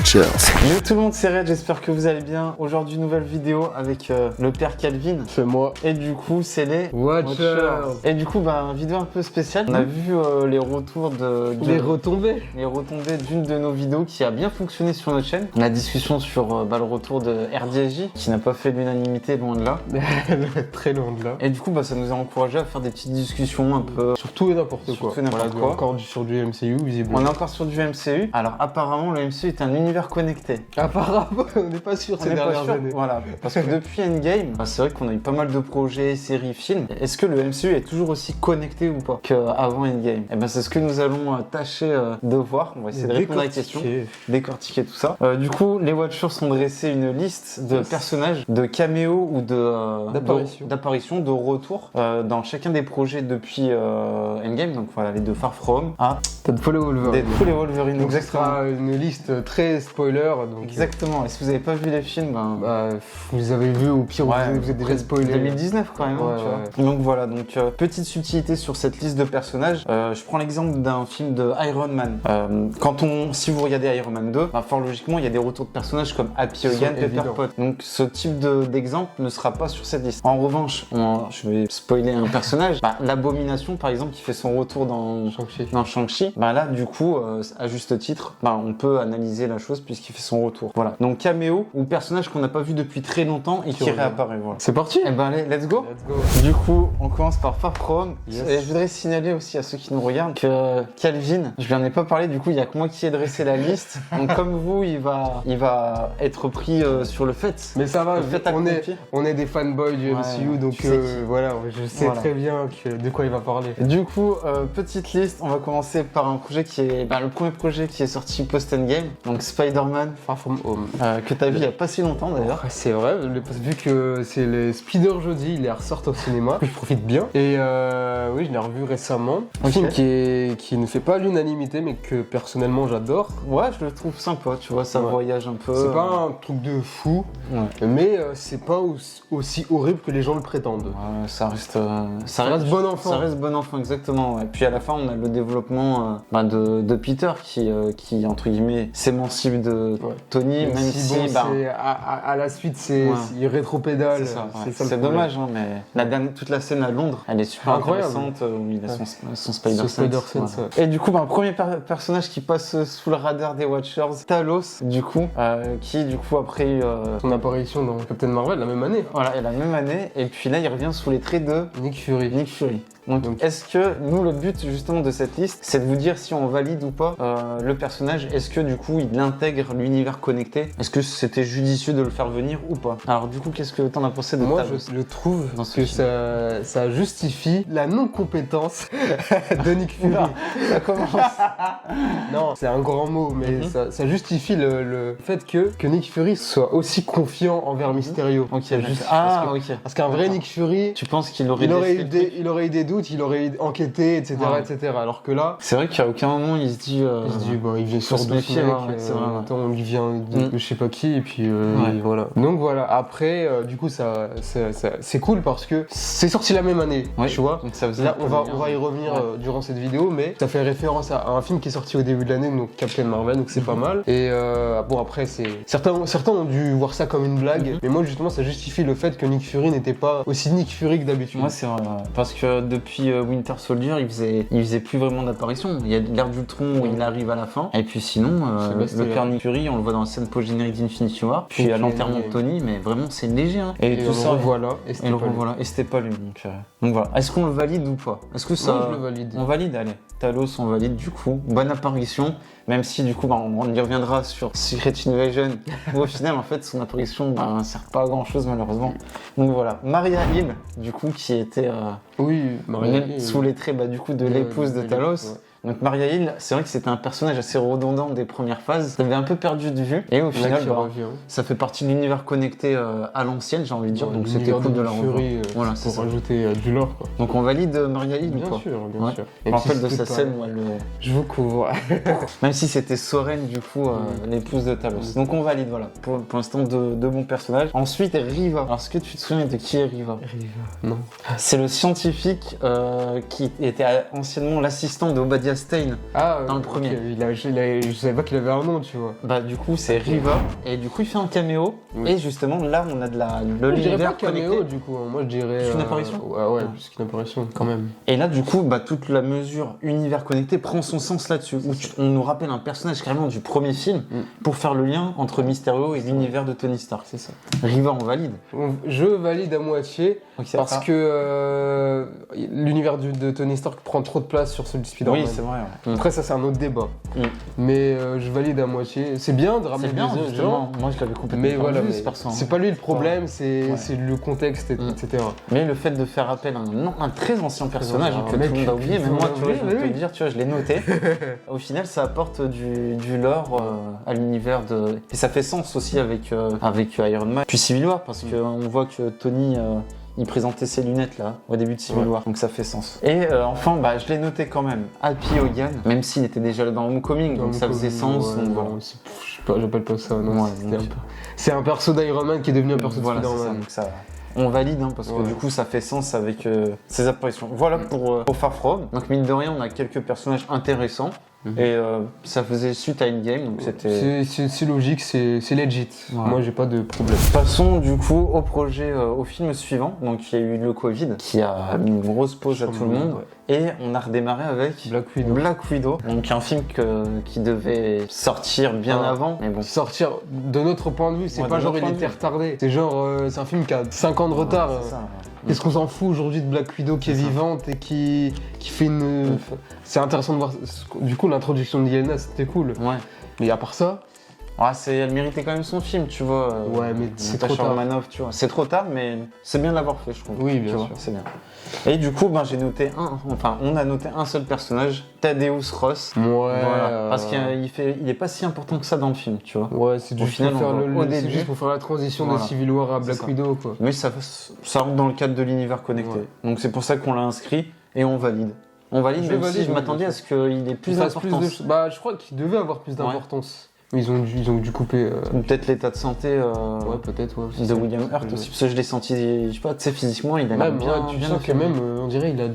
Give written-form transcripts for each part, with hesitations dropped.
Watchers. Yo tout le monde, c'est Red, j'espère que vous allez bien. Aujourd'hui, nouvelle vidéo avec le père Calvin. C'est moi. Et du coup, c'est les Watchers. Et du coup, vidéo un peu spéciale. On a vu les retours Les retombées. les retombées d'une de nos vidéos qui a bien fonctionné sur notre chaîne. La discussion sur le retour de RDJ qui n'a pas fait l'unanimité, loin de là. Très loin de là. Et du coup, ça nous a encouragé à faire des petites discussions un peu Sur tout et n'importe quoi. Sur tout et n'importe Voilà, quoi. Encore sur du MCU, visiblement. On est encore sur du MCU. Alors apparemment, le MCU est un univers connecté. Apparemment, on n'est pas sûr On ces n'est pas dernières sûr, années. voilà, parce que depuis Endgame, c'est vrai qu'on a eu pas mal de projets, séries, films. Est-ce que le MCU est toujours aussi connecté ou pas qu'avant Endgame? Et c'est ce que nous allons tâcher de voir. On va essayer de répondre à la question, décortiquer tout ça. Du coup, les Watchers ont dressé une liste de personnages, de caméos ou d'apparitions, de retours dans chacun des projets depuis Endgame. Donc voilà, les deux Far From à Deadpool et Wolverine. Deadpool et Wolverine. Donc ce Exactement. sera une liste très spoiler. Donc, Exactement. Et si vous n'avez pas vu les films, vous avez vu, au pire, vous êtes déjà spoilé. 2019 quand même, Ouais, tu vois. Donc voilà, petite subtilité sur cette liste de personnages. Je prends l'exemple d'un film de Iron Man. Si vous regardez Iron Man 2, fort logiquement, il y a des retours de personnages comme Happy Hogan, Pepper Pot. Donc ce type d'exemple ne sera pas sur cette liste. En revanche, je vais spoiler un personnage. L'Abomination, par exemple, qui fait son retour dans Shang-Chi. Là, du coup, à juste titre, on peut analyser la chose puisqu'il fait son retour. Voilà. Donc caméo ou personnage qu'on n'a pas vu depuis très longtemps et qui réapparaît. Voilà. C'est parti. Et allez, let's go. Du coup, on commence par Far From. Yes. Et je voudrais signaler aussi à ceux qui nous regardent que Calvin, je lui en ai pas parlé, du coup, il y a que moi qui ai dressé la liste. Donc comme vous, il va être pris sur le fait. Mais ça va, fait on est des fanboys du MCU, donc voilà, je sais très bien de quoi il va parler. Du coup, petite liste, on va commencer par un projet qui est le premier projet qui est sorti post-Endgame, donc Spider-Man Far From Home. Que t'as vu il y a pas si longtemps d'ailleurs. Ouais, c'est vrai, vu que c'est les Spider jeudi, ils les ressortent au cinéma, je profite bien. Et oui, je l'ai revu récemment. Un film qui ne fait pas l'unanimité, mais que personnellement j'adore. Ouais, je le trouve sympa, tu vois, ça voyage un peu. C'est pas un truc de fou, mais c'est pas aussi horrible que les gens le prétendent. Ouais, ça reste bon enfant. Ça reste bon enfant, exactement. Et puis à la fin, on a le développement de Peter qui entre guillemets s'émancipe de Tony, même si à la suite il rétropédale. C'est dommage, mais toute la scène à Londres, elle est super intéressante où il a son Spider-Sense. Et du coup, premier personnage qui passe sous le radar des Watchers, Talos, du coup, qui du coup après eu son apparition dans Captain Marvel la même année. Voilà, et la même année. Et puis là, il revient sous les traits de Nick Fury. Donc est-ce que nous, le but justement de cette liste, c'est de vous dire si on valide ou pas le personnage? Est-ce que du coup il intègre l'univers connecté? Est-ce que c'était judicieux de le faire venir ou pas? Alors du coup, qu'est-ce que t'en as pensé de Moi, je trouve que ça justifie la non-compétence de Nick Fury. Ça commence. Non, c'est un grand mot, mais ça justifie le fait que Nick Fury soit aussi confiant envers Mysterio. Parce qu'un vrai Nick Fury, tu penses qu'il aurait eu des doutes, il aurait enquêté, etc., etc. Alors que là, c'est vrai qu'à aucun moment il se dit il vient sur deux mecs, on lui vient de je sais pas qui, et puis voilà. Donc voilà, après, du coup, c'est cool parce que c'est sorti la même année, tu vois. Donc là, on va y revenir durant cette vidéo, mais ça fait référence à un film qui est sorti au début de l'année, donc Captain Marvel, donc c'est pas mal. Et après, certains ont dû voir ça comme une blague, mais moi, justement, ça justifie le fait que Nick Fury n'était pas aussi Nick Fury que d'habitude. Moi, c'est vrai, parce que depuis Winter Soldier, il faisait plus vraiment d'apparition. Il y a l'ère d'Ultron où il arrive à la fin, et puis sinon, le père Nick Fury, on le voit dans la scène post-générique d'Infinity War, puis à l'enterrement de Tony, mais vraiment c'est léger. Et tout ça, et c'était pas lui. Donc voilà. Est-ce qu'on le valide ou pas? Est-ce que ça? Moi, je le valide. On valide, allez. Talos, on valide du coup. Bonne apparition. Même si du coup, on y reviendra sur Secret Invasion. Où au final, en fait, son apparition ne sert pas à grand chose malheureusement. Donc voilà. Maria Hill, du coup, qui était sous les traits du coup de l'épouse de Talos. Donc Maria Hill, c'est vrai que c'était un personnage assez redondant des premières phases. Ça avait un peu perdu de vue. Et au final, ça fait partie de l'univers connecté à l'ancienne, j'ai envie de dire. Donc c'était cool de la revoir. Voilà, pour rajouter du lore, quoi. Donc on valide Maria Hill ou pas? Bien sûr. Je me rappelle de sa scène où je vous couvre. Même si c'était Soren, du coup, l'épouse de Talos. Donc on valide, voilà. Pour l'instant, de bons personnages. Ensuite, Riva. Alors, est-ce que tu te souviens de qui est Riva? Non. C'est le scientifique qui était anciennement l'assistant d'Obadiah Stein dans le premier. Je savais pas qu'il avait un nom, tu vois. Bah du coup c'est Riva et du coup il fait un caméo et justement là on a de l'univers connecté. Caméo du coup, moi je dirais une apparition. Ouais, plus qu'une apparition quand même. Et là du coup bah toute la mesure univers connecté prend son sens là-dessus où on nous rappelle un personnage carrément du premier film pour faire le lien entre Mysterio et l'univers de Tony Stark. C'est ça. Riva on valide. Je valide à moitié parce que l'univers de Tony Stark prend trop de place sur celui de Spider-Man. Oui c'est vrai. Ouais. Après ça c'est un autre débat. Mais je valide à moitié. C'est bien de ramener des gens. Moi je l'avais complètement mais voilà, perso. C'est pas lui le problème, c'est le contexte, etc. Mais le fait de faire appel à un très ancien personnage que tout le monde a oublié, même moi tu vois, je vais te dire, tu vois, je l'ai noté. Au final ça apporte du lore à l'univers de... Et ça fait sens aussi avec Iron Man. Puis Civil War parce qu'on voit que Tony... il présentait ses lunettes là au début de Civil War, donc ça fait sens. Et enfin, bah, je l'ai noté quand même. Happy Hogan, même s'il était déjà là dans Homecoming, donc ça faisait sens. Donc voilà. J'appelle pas ça. Non, c'est un perso d'Iron Man qui est devenu un perso de Spider-Man. Donc ça, on valide parce que du coup ça fait sens avec ses apparitions. Voilà pour Far From. Donc mine de rien, on a quelques personnages intéressants. Et ça faisait suite à Endgame, donc c'était... C'est logique, c'est legit. Ouais. Moi, j'ai pas de problème. Passons du coup au projet, au film suivant. Donc il y a eu le Covid qui a mis une grosse pause à tout le monde. Ouais. Et on a redémarré avec Black Widow. Donc un film qui devait sortir bien avant. Mais bon. Sortir de notre point de vue, c'est pas genre il était retardé. C'est genre, c'est un film qui a 5 ans de retard. C'est ça, Qu'est-ce qu'on s'en fout aujourd'hui de Black Widow qui est vivante et qui fait une... C'est intéressant de voir... Du coup, l'introduction de Yelena, c'était cool. Ouais. Mais à part ça... elle méritait quand même son film, tu vois. Ouais, mais c'est trop tard. Romanoff, tu vois. C'est trop tard, mais c'est bien de l'avoir fait, je trouve. Oui, bien sûr. C'est bien. Et du coup, j'ai noté on a noté un seul personnage, Thaddeus Ross. Ouais. Voilà. Parce qu'il est pas si important que ça dans le film, tu vois. Ouais, c'est juste, juste pour faire la transition de Civil War à Black Widow, quoi. Mais ça rentre dans le cadre de l'univers connecté. Ouais. Donc c'est pour ça qu'on l'a inscrit et on valide. On valide, même si je m'attendais à ce qu'il ait plus d'importance. Je crois qu'il devait avoir plus d'importance. Ils ont dû couper. Peut-être l'état de santé ouais, peut-être, ouais, de William Hurt aussi. Parce que je l'ai senti, je sais pas, tu sais, physiquement, il a bien. Tu sens que même, on dirait, il a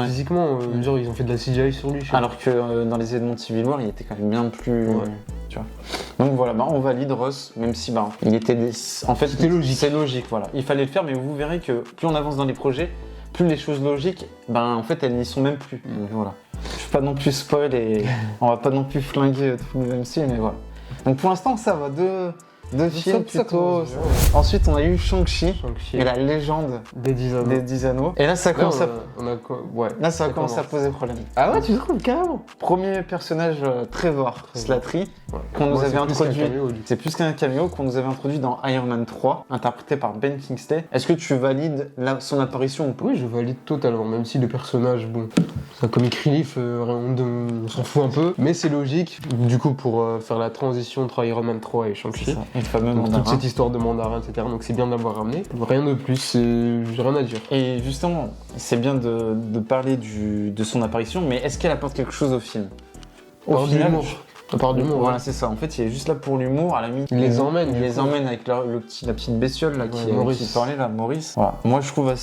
physiquement, genre, ils ont fait de la CGI sur lui. Alors que dans les événements de Civil War, il était quand même bien plus. Ouais. Tu vois. Donc voilà, on valide Ross, même si il était. En fait, c'était logique. C'est logique, voilà. Il fallait le faire, mais vous verrez que plus on avance dans les projets, plus les choses logiques, en fait, elles n'y sont même plus. Donc voilà. Je ne vais pas non plus spoil et on va pas non plus flinguer tout le MCU, mais voilà. Donc pour l'instant, ça va. Deux films plutôt. Ensuite, on a eu Shang-Chi et la légende des 10 anneaux. Et là, ça commence à... Là, ça a commencé à poser problème. Ah ouais, tu trouves carrément? Premier personnage, Trevor Slattery, qu'on nous avait introduit. C'est plus qu'un caméo qu'on nous avait introduit dans Iron Man 3, interprété par Ben Kingsley. Est-ce que tu valides son apparition ou pas? Oui, je valide totalement, même si le personnage, c'est un comic relief, on s'en fout un peu, mais c'est logique, du coup, pour faire la transition entre Iron Man 3 et Shang-Chi. Donc, toute cette histoire de mandarin, etc. Donc c'est bien de l'avoir ramené. Rien de plus, j'ai rien à dire. Et justement, c'est bien de parler de son apparition, mais est-ce qu'elle apporte quelque chose au film? Au final, à part d'humour. Voilà, c'est ça. En fait, il est juste là pour l'humour. À la limite, il les emmène avec la petite bestiole là, qui parlait là, Maurice. Voilà. Moi, je trouve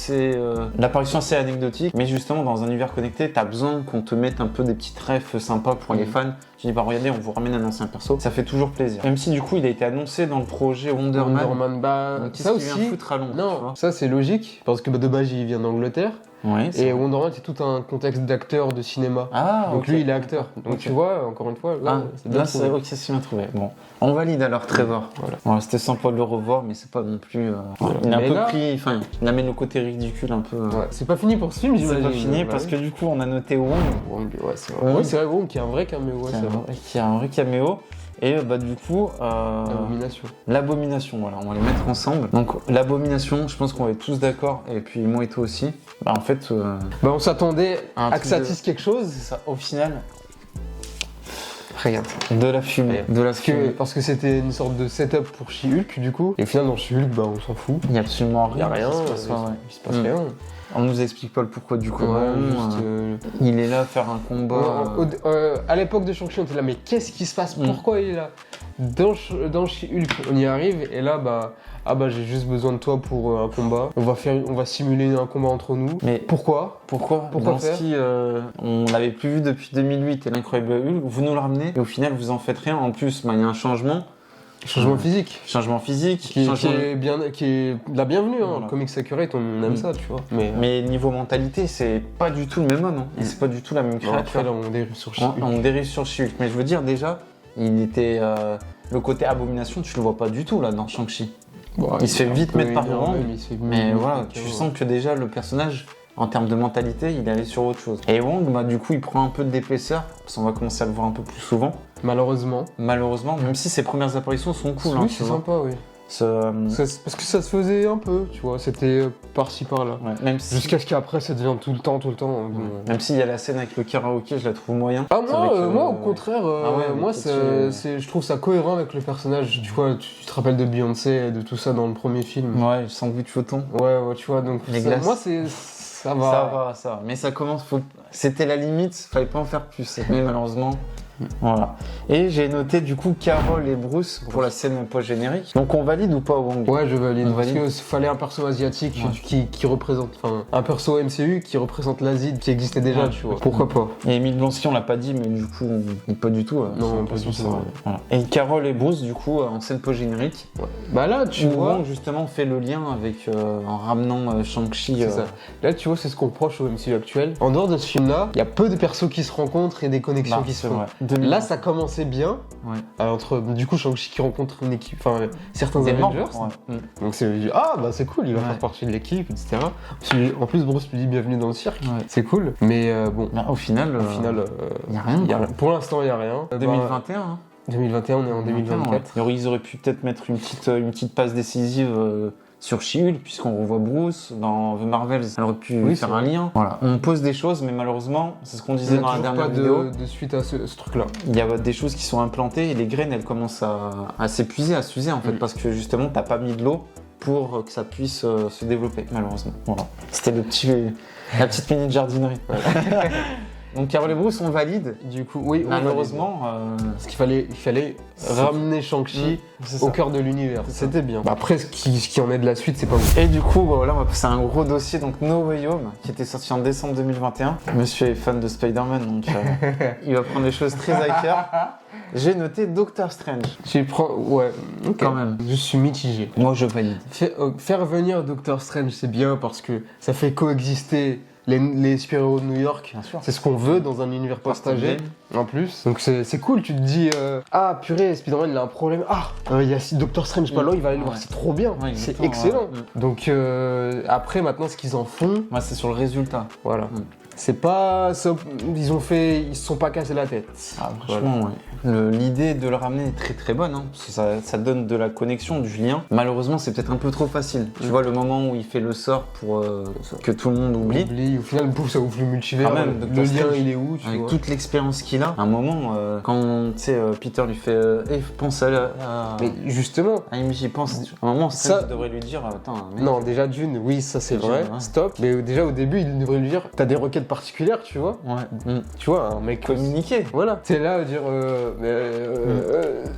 l'apparition assez anecdotique, mais justement, dans un univers connecté, t'as besoin qu'on te mette un peu des petites refs sympas pour les fans. Tu dis, regardez, on vous ramène un ancien perso. Ça fait toujours plaisir. Même si du coup, il a été annoncé dans le projet Wonder Man. Ça aussi. Vient foutre à Londres, non, ça c'est logique, parce que de base, il vient d'Angleterre. Ouais, et Wonder Man, c'est tout un contexte d'acteur de cinéma. Donc lui, il est acteur. Donc tu vois, encore une fois, c'est bien trouvé. Bon, on valide alors Trevor. Voilà, c'était sympa de le revoir, mais c'est pas non plus. Il a un peu pris. Enfin, il amène le côté ridicule un peu. C'est pas fini pour ce film, j'imagine. C'est pas fini parce que du coup, on a noté Wong. Ouais, c'est vrai. Oui, c'est vrai, Wong qui a un vrai caméo. Qui a un vrai caméo. Et du coup, l'abomination, voilà, on va les mettre ensemble. Donc l'abomination, je pense qu'on va être tous d'accord, et puis moi et toi aussi. En fait, on s'attendait à que ça tisse quelque chose. Ça, au final, regarde, de la fumée, parce que c'était une sorte de setup pour She-Hulk du coup. Et au final dans She-Hulk, on s'en fout. Il y a absolument rien. Il y a rien. Il se passe rien. On nous explique pas le pourquoi du comment. Il est là à faire un combat. À l'époque de Shang-Chi, on était là, mais qu'est-ce qui se passe? Pourquoi il est là? Dans She-Hulk, on y arrive, et là, ah bah j'ai juste besoin de toi pour un combat. On va simuler un combat entre nous. Mais pourquoi Blonsky, on l'avait plus vu depuis 2008 et l'incroyable Hulk, vous nous le ramenez et au final vous en faites rien. En plus, il y a un changement. Changement physique. Qui est la bienvenue, hein. Voilà. Comics Accurate, on aime ça, tu vois. Mais niveau mentalité, c'est pas du tout le même homme. Hein. Et c'est pas du tout la même créature. Après, là, on dérive sur She-Hulk. On dérive sur She-Hulk. Mais je veux dire, déjà, il était. Le côté abomination, tu le vois pas du tout là dans Shang-Chi. Bon, il se fait vite mettre par Wong. Mais voilà, tu sens que déjà le personnage, en termes de mentalité, il est allé sur autre chose. Et Wong, bah, du coup, il prend un peu d'épaisseur, parce qu'on va commencer à le voir un peu plus souvent. Malheureusement, même si ses premières apparitions sont cool. Oui, c'est sympa, oui. Parce que ça se faisait un peu, tu vois, c'était par-ci par-là. Ouais, même si... Jusqu'à ce qu'après ça devient tout le temps. Même s'il y a la scène avec le karaoké, je la trouve moyen. Ah moi au contraire, je trouve ça cohérent avec le personnage. Tu vois, tu te rappelles de Beyoncé et de tout ça dans le premier film. Ouais, sandwich photon. Ouais, tu vois, donc moi c'est... Ça va. Mais ça commence, c'était la limite, fallait pas en faire plus. Mais malheureusement... Voilà. Et j'ai noté du coup Carol et Bruce pour la scène post-générique. Donc on valide ou pas Wong ? Ouais, je valide. Parce qu'il fallait un perso asiatique qui représente, enfin, un perso MCU qui représente l'Asie qui existait déjà, tu vois. Pourquoi pas ? Et Emile Blonsky, on l'a pas dit, mais du coup, pas du tout. Non, pas du tout. Voilà. Et Carol et Bruce, du coup, en scène post-générique. Ouais. Bah là, tu vois. Wong justement fait le lien avec en ramenant Shang-Chi. C'est ça. Là, tu vois, c'est ce qu'on reproche au MCU actuel. En dehors de ce film-là, il y a peu de persos qui se rencontrent et des connexions qui se font. Là, ça commençait bien, entre du coup Shang-Chi qui rencontre une équipe, enfin certains Avengers. Donc c'est cool, il va faire partie de l'équipe, etc. En plus, Bruce lui dit bienvenue dans le cirque, c'est cool. Mais bon, au final, il y a rien. Pour l'instant, il y a rien. 2021. 2021, on est en 2024. Ils auraient pu peut-être mettre une petite passe décisive. Sur She-Hulk, puisqu'on revoit Bruce dans The Marvels, elle aurait pu faire un lien. Voilà. On pose des choses, mais malheureusement, c'est ce qu'on disait dans la dernière vidéo. De suite à ce truc-là. Il y a des choses qui sont implantées et les graines, elles commencent à s'épuiser, à s'user en fait, parce que justement, t'as pas mis de l'eau pour que ça puisse se développer, malheureusement. Voilà. C'était la petite minute jardinerie. Donc Carol et Bruce, on valide. Du coup, oui, malheureusement, parce qu'il fallait ramener Shang-Chi au cœur de l'univers. C'était bien. Bah après, ce qui en est de la suite, c'est pas bon. Et du coup, là, on va passer à un gros dossier, donc No Way Home, qui était sorti en décembre 2021. Monsieur est fan de Spider-Man, donc il va prendre les choses très à cœur. J'ai noté Doctor Strange. Ouais, quand même. Je suis mitigé. Moi, je valide. Faire venir Doctor Strange, c'est bien parce que ça fait coexister les super-héros de New York, c'est ce qu'on veut dans un univers partagé en plus. Donc c'est cool, tu te dis ah purée, Spider-Man il a un problème. Il y a Doctor Strange pas là, il va aller le voir, c'est trop bien, c'est excellent. Donc après maintenant ce qu'ils en font, c'est sur le résultat. Voilà. C'est pas ça, ils se sont pas cassés la tête. Franchement, l'idée de le ramener est très très bonne, parce que ça donne de la connexion, du lien. Malheureusement, c'est peut-être un peu trop facile. Tu vois le moment où il fait le sort pour que tout le monde oublie. Au final, ça ouvre le multivers. Le lien, il est où, tu avec vois. toute l'expérience qu'il a. À un moment, quand Peter lui fait pense à mais justement, à MJ, pense. À un moment, ça devrait lui dire attends. Non, déjà d'une, oui, ça c'est vrai. Stop. Mais déjà au début, il devrait lui dire t'as des requêtes particulière, tu vois. Tu vois, un mec communiquer. Voilà. T'es là à dire.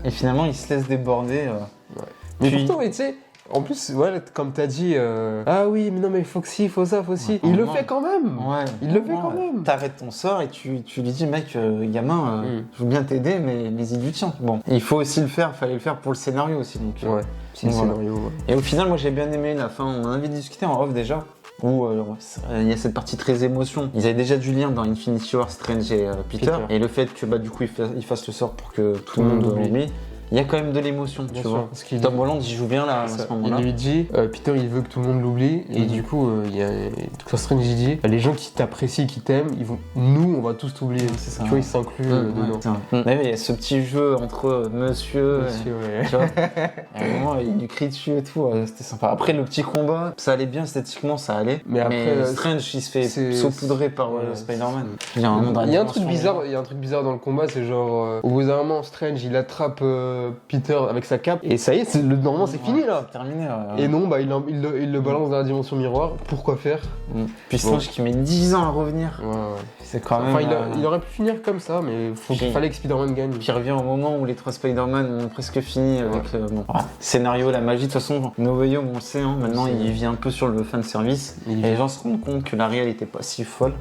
Et finalement, il se laisse déborder. Mais pourtant, tu sais, en plus, comme t'as dit, ah oui, mais non, mais faut que ci, faut ça, faut ci. Il le fait quand même. Il le fait quand même. T'arrêtes ton sort et tu lui dis, mec, gamin, je veux bien t'aider, mais il du tien. Bon, il faut aussi fallait le faire pour le scénario aussi. Donc, c'est le scénario. Et au final, moi, j'ai bien aimé la fin. On en avait discuté en off déjà. Où il y a cette partie très émotion. Ils avaient déjà du lien dans Infinity War, Strange et Peter. Et le fait que du coup il fasse le sort pour que tout le monde oublie. Il y a quand même de l'émotion, tu vois. Parce que Tom Holland, il joue bien là, à ce moment-là. Il lui dit, Peter, il veut que tout le monde l'oublie. Et du coup, il y a Doctor Strange, il dit, les gens qui t'apprécient, qui t'aiment, nous, on va tous t'oublier. C'est ça. Tu vois, il s'inclut dedans. Mais il y a ce petit jeu entre monsieur tu vois. À un moment, il lui crie dessus et tout. C'était sympa. Après, le petit combat, ça allait bien esthétiquement, ça allait. Mais après, Strange, il se fait saupoudrer par Spider-Man. Il y a un truc bizarre dans le combat, c'est genre, au bout d'un moment, Strange, il attrape Peter avec sa cape, et ça y est, normalement c'est fini là. C'est terminé. Et non, bah il le balance dans la dimension miroir. Pourquoi faire? Puis Strange qui met 10 ans à revenir. Ouais. C'est quand même. Enfin, il aurait pu finir comme ça, mais il fallait que Spider-Man gagne. Puis il revient au moment où les 3 Spider-Man ont presque fini avec scénario, la magie. De toute façon, No Way Home, on le sait, hein, maintenant il vient un peu sur le fanservice. Et les gens se rendent compte que la réelle était pas si folle.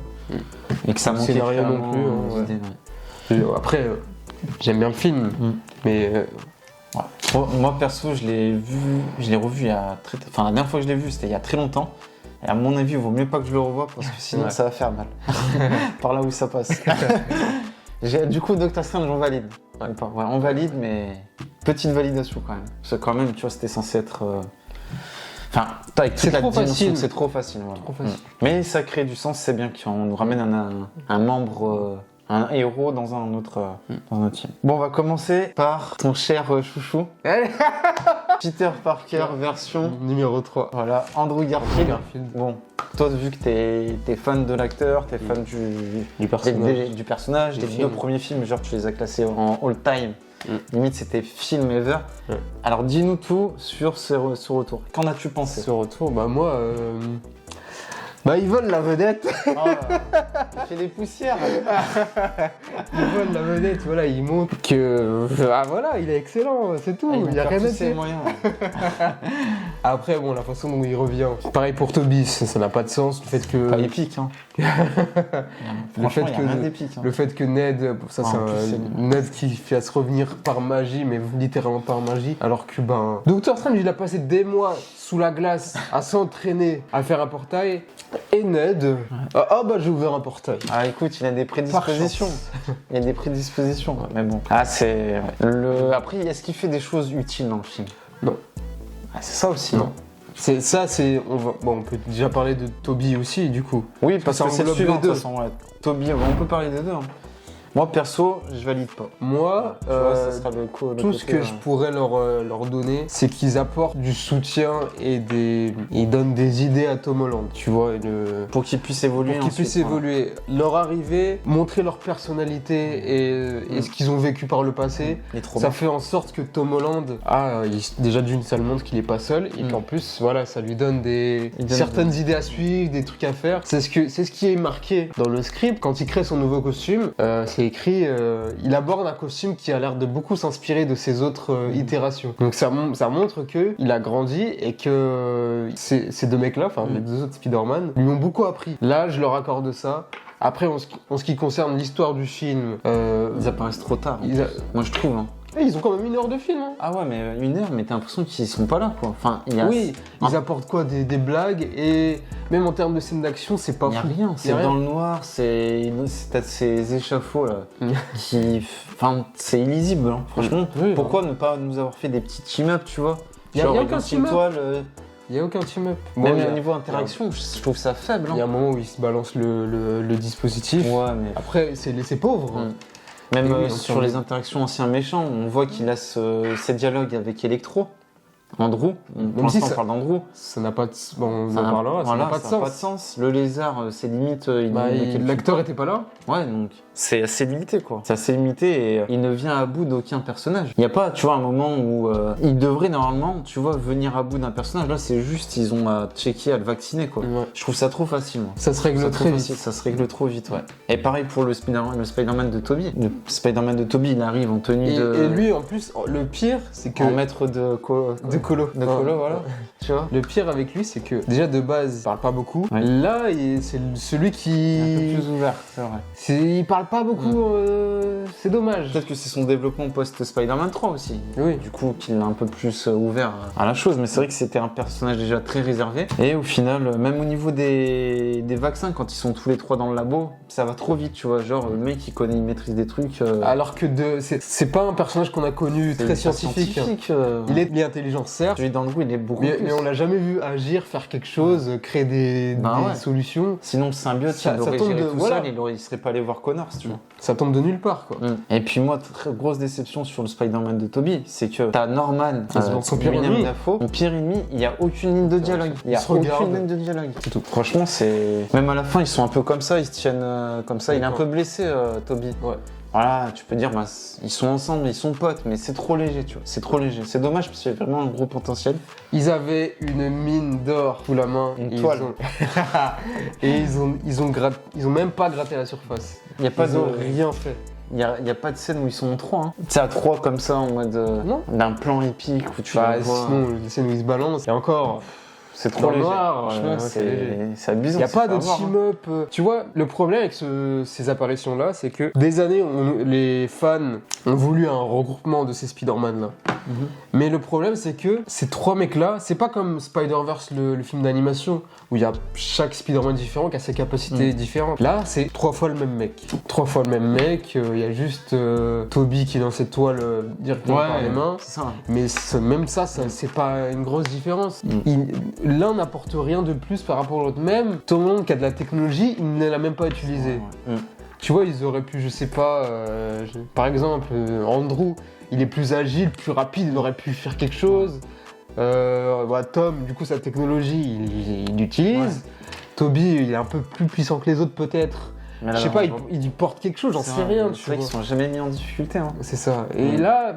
Et que ça manquait scénario non plus. Après, j'aime bien le film, mais. Moi perso, je l'ai revu il y a la dernière fois que je l'ai vu, c'était il y a très longtemps. Et à mon avis, il vaut mieux pas que je le revoie parce que sinon ça va faire mal. Par là où ça passe. Du coup, Doctor Strange, on valide. On valide, mais petite validation quand même. Parce que quand même, tu vois, c'était censé être. Enfin, avec toute la dimension, c'est trop facile. Voilà. Trop facile. Mais ça crée du sens, c'est bien qu'on nous ramène un membre. Un héros dans un autre film. Bon, on va commencer par ton cher chouchou. Peter Parker version numéro 3. Voilà, Andrew Garfield. Bon, toi, vu que t'es fan de l'acteur, t'es fan du personnage, des 2 premiers films, genre tu les as classés en all time. Limite, c'était film ever. Alors, dis-nous tout sur ce retour. Qu'en as-tu pensé? Ce retour, bah moi... ils volent la vedette. Il fait des poussières. Ils volent la vedette, voilà, ils montrent que voilà, il est excellent, c'est tout. Il y a rien à dire. Après, bon, la façon dont il revient. Pareil pour Tobey, ça n'a pas de sens. Le fait que. Pas épique, hein. Le fait que Ned, ça c'est Ned qui fait se revenir par magie, mais littéralement par magie. Alors que Doctor Strange, il a passé des mois sous la glace à s'entraîner à faire un portail. Et Ned, j'ai ouvert un portail. Ah écoute, il a des prédispositions. Il y a des prédispositions, mais bon. Après, est-ce qu'il fait des choses utiles dans le film? Non. C'est ça aussi. Non. On peut déjà parler de Tobey aussi, du coup. Oui, parce que c'est le suivant, de toute façon. Tobey, on peut parler des deux. Hein. Moi, perso, je valide pas. Moi, ça sera tout ce que je pourrais leur donner, c'est qu'ils apportent du soutien et ils donnent des idées à Tom Holland, tu vois. Pour qu'ils puissent évoluer. Pour qu'ils puissent évoluer. Leur arrivée, montrer leur personnalité et ce qu'ils ont vécu par le passé, ça fait en sorte que Tom Holland déjà d'une seule montre qu'il est pas seul et qu'en plus, voilà, ça lui donne certaines idées à suivre, des trucs à faire. C'est ce qui est marqué dans le script quand il crée son nouveau costume. C'est écrit, il aborde un costume qui a l'air de beaucoup s'inspirer de ses autres itérations. Donc ça montre qu'il a grandi et que ces 2 mecs-là, enfin les 2 autres Spider-Man, lui ont beaucoup appris. Là, je leur accorde ça. Après, en ce qui concerne l'histoire du film... ils apparaissent trop tard. Moi, je trouve. Hein. Ils ont quand même 1 heure de film. Hein. Ah ouais, mais 1 heure, mais t'as l'impression qu'ils sont pas là, quoi. Enfin, Oui, ils apportent quoi, des blagues, et même en termes de scènes d'action, c'est pas fou. Y a rien, c'est dans le noir, t'as ces échafauds là, enfin, c'est illisible, hein. Franchement. Pourquoi ne pas nous avoir fait des petits team-up, tu vois? Il y a aucun team-up. Il n'y a aucun team-up. Même au niveau interaction, je trouve ça faible. Hein. Il y a un moment où ils se balancent le dispositif. Ouais, mais... Après, c'est pauvre. Même sur les interactions ancien-méchant, on voit qu'il a ces dialogues avec Electro, Andrew. Pour l'instant, on parle d'Andrew. Ça n'a pas de sens. Bon, on en parlera, ça n'a pas de sens. Le lézard, c'est limite... L'acteur était pas là. Ouais, donc c'est assez limité, quoi. C'est assez limité et il ne vient à bout d'aucun personnage. Il n'y a pas, tu vois, un moment où il devrait normalement, tu vois, venir à bout d'un personnage. Là, c'est juste, ils ont à checker, à le vacciner, quoi. Ouais. Je trouve ça trop facile, moi. Ça se règle très vite. Ça se règle trop vite, ouais. Et pareil pour le Spider-Man de Tobey. Le Spider-Man de Tobey, il arrive en tenue Et lui, en plus, le pire, c'est que... En maître de colo. Voilà. Tu vois. Le pire avec lui, c'est que déjà de base, il parle pas beaucoup. Ouais. Là, c'est celui qui est un peu plus ouvert, c'est vrai. Il parle pas beaucoup, c'est dommage. Peut-être que c'est son développement post-Spider-Man 3 aussi. Oui. Du coup, qu'il est un peu plus ouvert à la chose. Mais c'est vrai que c'était un personnage déjà très réservé. Et au final, même au niveau des vaccins, quand ils sont tous les 3 dans le labo, ça va trop vite, tu vois. Genre, le mec, il maîtrise des trucs. Alors que c'est pas un personnage qu'on a connu très scientifique. Il est intelligent, certes. Celui dans le goût, il est beaucoup plus. Mais on l'a jamais vu agir, faire quelque chose, créer des solutions. Sinon, le symbiote, il aurait géré tout seul, il serait pas allé voir Connors, tu vois. Ça tombe de nulle part, quoi. Et puis moi, très grosse déception sur le Spider-Man de Tobey, c'est que t'as Norman, son pire ennemi. Son pire ennemi, il y a aucune ligne de dialogue. Il y a aucune ligne de dialogue. C'est tout. Franchement, c'est... Même à la fin, ils sont un peu comme ça, ils se tiennent comme ça. Il est un peu blessé, Tobey. Ouais. voilà, tu peux dire, bah, ils sont ensemble, ils sont potes, mais c'est trop léger, tu vois. C'est trop léger. C'est dommage parce qu'il y a vraiment un gros potentiel. Ils avaient une mine d'or sous la main. Une toile. Et ils ont même pas gratté la surface. Il y a pas ils ont rien fait. Il n'y a pas de scène où ils sont en 3. Hein. Tu sais, à 3 comme ça, en mode d'un plan épique où tu vois. Sinon, les scènes où ils se balancent, et encore. C'est trop léger. Franchement, c'est abusant. Il n'y a pas de team-up. Tu vois, le problème avec ces apparitions-là, c'est que des années, les fans ont voulu un regroupement de ces Spider-Man-là. Mais le problème, c'est que ces 3 mecs-là, c'est pas comme Spider-Verse, le film d'animation, où il y a chaque Spider-Man différent qui a ses capacités différentes. Là, c'est 3 fois le même mec. 3 fois le même mec, il y a juste Toby qui est dans cette toile directement par les mains. C'est ça. Mais même ça, c'est pas une grosse différence. L'un n'apporte rien de plus par rapport à l'autre. Même Tom Holland qui a de la technologie, il ne l'a même pas utilisée. Tu vois, ils auraient pu, je sais pas, par exemple, Andrew, il est plus agile, plus rapide, il aurait pu faire quelque chose. Tom, du coup, sa technologie, il l'utilise. Toby, il est un peu plus puissant que les autres, peut-être. Je sais pas, il porte quelque chose, j'en sais rien. C'est vrai qu'ils sont jamais mis en difficulté. Hein. C'est ça. Et là,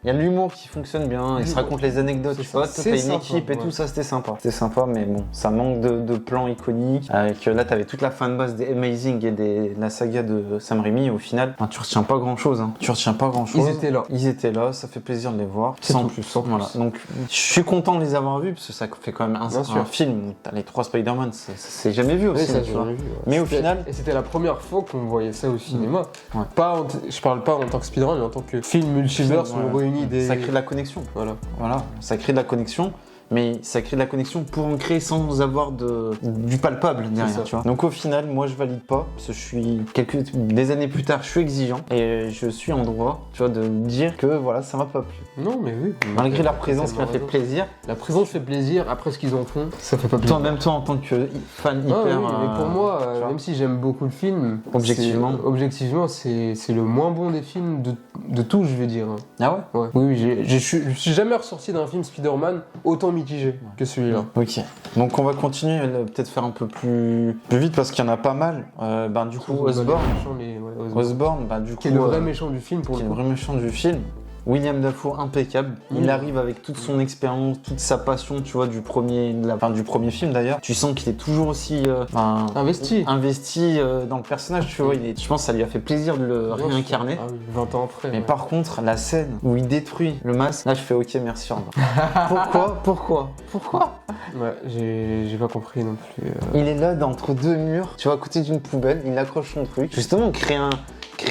il y a l'humour qui fonctionne bien, ils se racontent les anecdotes, tu vois, t'as une équipe et tout ça, c'était sympa. C'était sympa, mais bon, ça manque de plans iconiques. Avec là, t'avais toute la fanbase des Amazing et de la saga de Sam Raimi, et au final, tu retiens pas grand chose. Hein. Tu retiens pas grand chose. Ils étaient là, ça fait plaisir de les voir. Sans plus. Voilà. Donc, je suis content de les avoir vus, parce que ça fait quand même un film où t'as les 3 Spider-Man, c'est jamais vu aussi. Tu vois. Mais au final. Et c'était la première fois qu'on voyait ça au cinéma. Je parle pas en tant que Spider-Man, mais en tant que film multiverse, Ça crée de la connexion. Voilà, ça crée de la connexion. Mais ça crée de la connexion pour en créer sans avoir du palpable derrière, tu vois. Donc au final, moi je valide pas, parce que je suis des années plus tard, je suis exigeant et je suis en droit, tu vois, de dire que voilà, ça m'a pas plu. Non, mais oui. Malgré leur présence qui m'a fait plaisir. La présence fait plaisir, après ce qu'ils en font, ça fait pas plaisir. Toi, même toi, en tant que fan hyper. Mais pour moi, même si j'aime beaucoup le film, objectivement, c'est le moins bon des films de tout, je vais dire. Ah ouais? Oui, je suis jamais ressorti d'un film Spider-Man autant mitigé que celui-là. Ok. Donc on va continuer, peut-être faire un peu plus vite parce qu'il y en a pas mal. Du coup, Osborn. Osborn, du coup. Qui est le vrai méchant du film pour le vrai méchant du film. William Dafoe impeccable. Il arrive avec toute son expérience, toute sa passion, tu vois, du premier film d'ailleurs. Tu sens qu'il est toujours aussi investi dans le personnage, tu vois. Je pense que ça lui a fait plaisir de le réincarner. 20 ans après. Mais par contre, la scène où il détruit le masque, là je fais ok, merci, au revoir. Pourquoi? Ouais, j'ai pas compris non plus. Il est là entre 2 murs, tu vois, à côté d'une poubelle, il accroche son truc. Justement, créer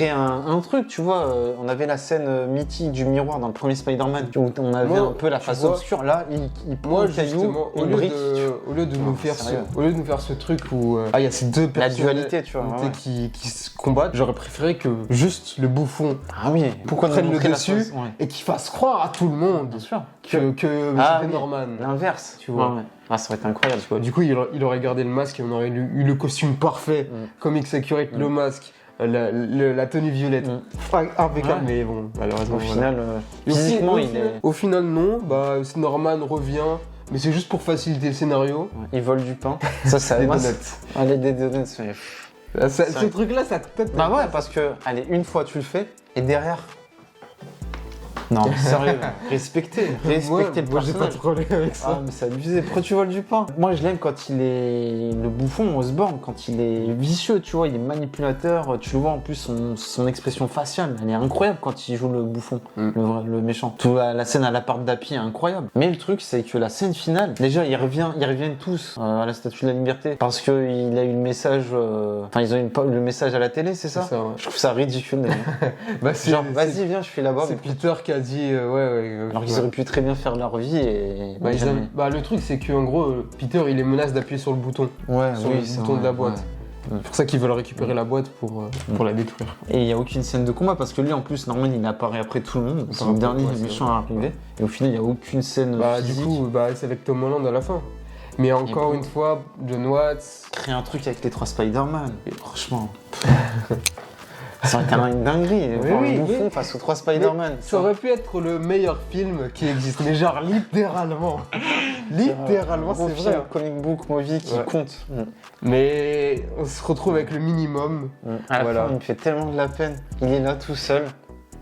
un truc, tu vois. On avait la scène mythique du miroir dans le premier Spider-Man où on avait un peu la face obscure. Là, il prend le caillou, une brique. Au lieu de nous faire ce truc où il y a ces deux personnes, la dualité, tu vois, qui se combattent, j'aurais préféré que juste le bouffon prenne le dessus et qu'il fasse croire à tout le monde que c'était Norman. L'inverse, tu vois. Ça aurait été incroyable. Du coup, il aurait gardé le masque et on aurait eu le costume parfait, Comics Accurate, le masque. La tenue violette, impeccable, mais bon, malheureusement. Au final, non. Norman revient, mais c'est juste pour faciliter le scénario. Il vole du pain. Ça, des donuts. Des donuts. Ce truc-là, ça te pète. Parce que, une fois tu le fais, et derrière. Non, mais sérieux, respectez le personnage. Moi, j'ai pas de problème avec ça. Mais c'est abusé. Pourquoi tu voles du pain? Moi, je l'aime quand il est le bouffon, Osborn, quand il est vicieux, tu vois, il est manipulateur. Tu le vois en plus, son expression faciale, elle est incroyable quand il joue le bouffon, le méchant. Toute la scène à l'appart d'Happy est incroyable. Mais le truc, c'est que la scène finale, déjà, ils reviennent tous à la Statue de la Liberté parce qu'il a eu le message. Ils ont eu le message à la télé, c'est ça? Je trouve ça ridicule. Genre, vas-y, viens, je suis là-bas. C'est Peter qui a dit alors qu'ils auraient pu très bien faire leur vie et le truc c'est qu'en gros Peter il les menace d'appuyer sur le bouton le bouton de la boîte. C'est pour ça qu'ils veulent récupérer la boîte pour la détruire. Et il n'y a aucune scène de combat parce que lui en plus Norman il apparaît après tout le monde, c'est le dernier méchant à arriver et au final il n'y a aucune scène physique. Du coup c'est avec Tom Holland à la fin. Mais encore une fois, John Watts crée un truc avec les 3 Spider-Man et franchement ça aurait été une dinguerie, bouffon face aux 3 Spider-Man. Ça aurait pu être le meilleur film qui existe, mais genre littéralement. Littéralement, c'est vrai. Comic book movie qui compte. Mais on se retrouve avec le minimum. À la fin, il me fait tellement de la peine. Il est là tout seul.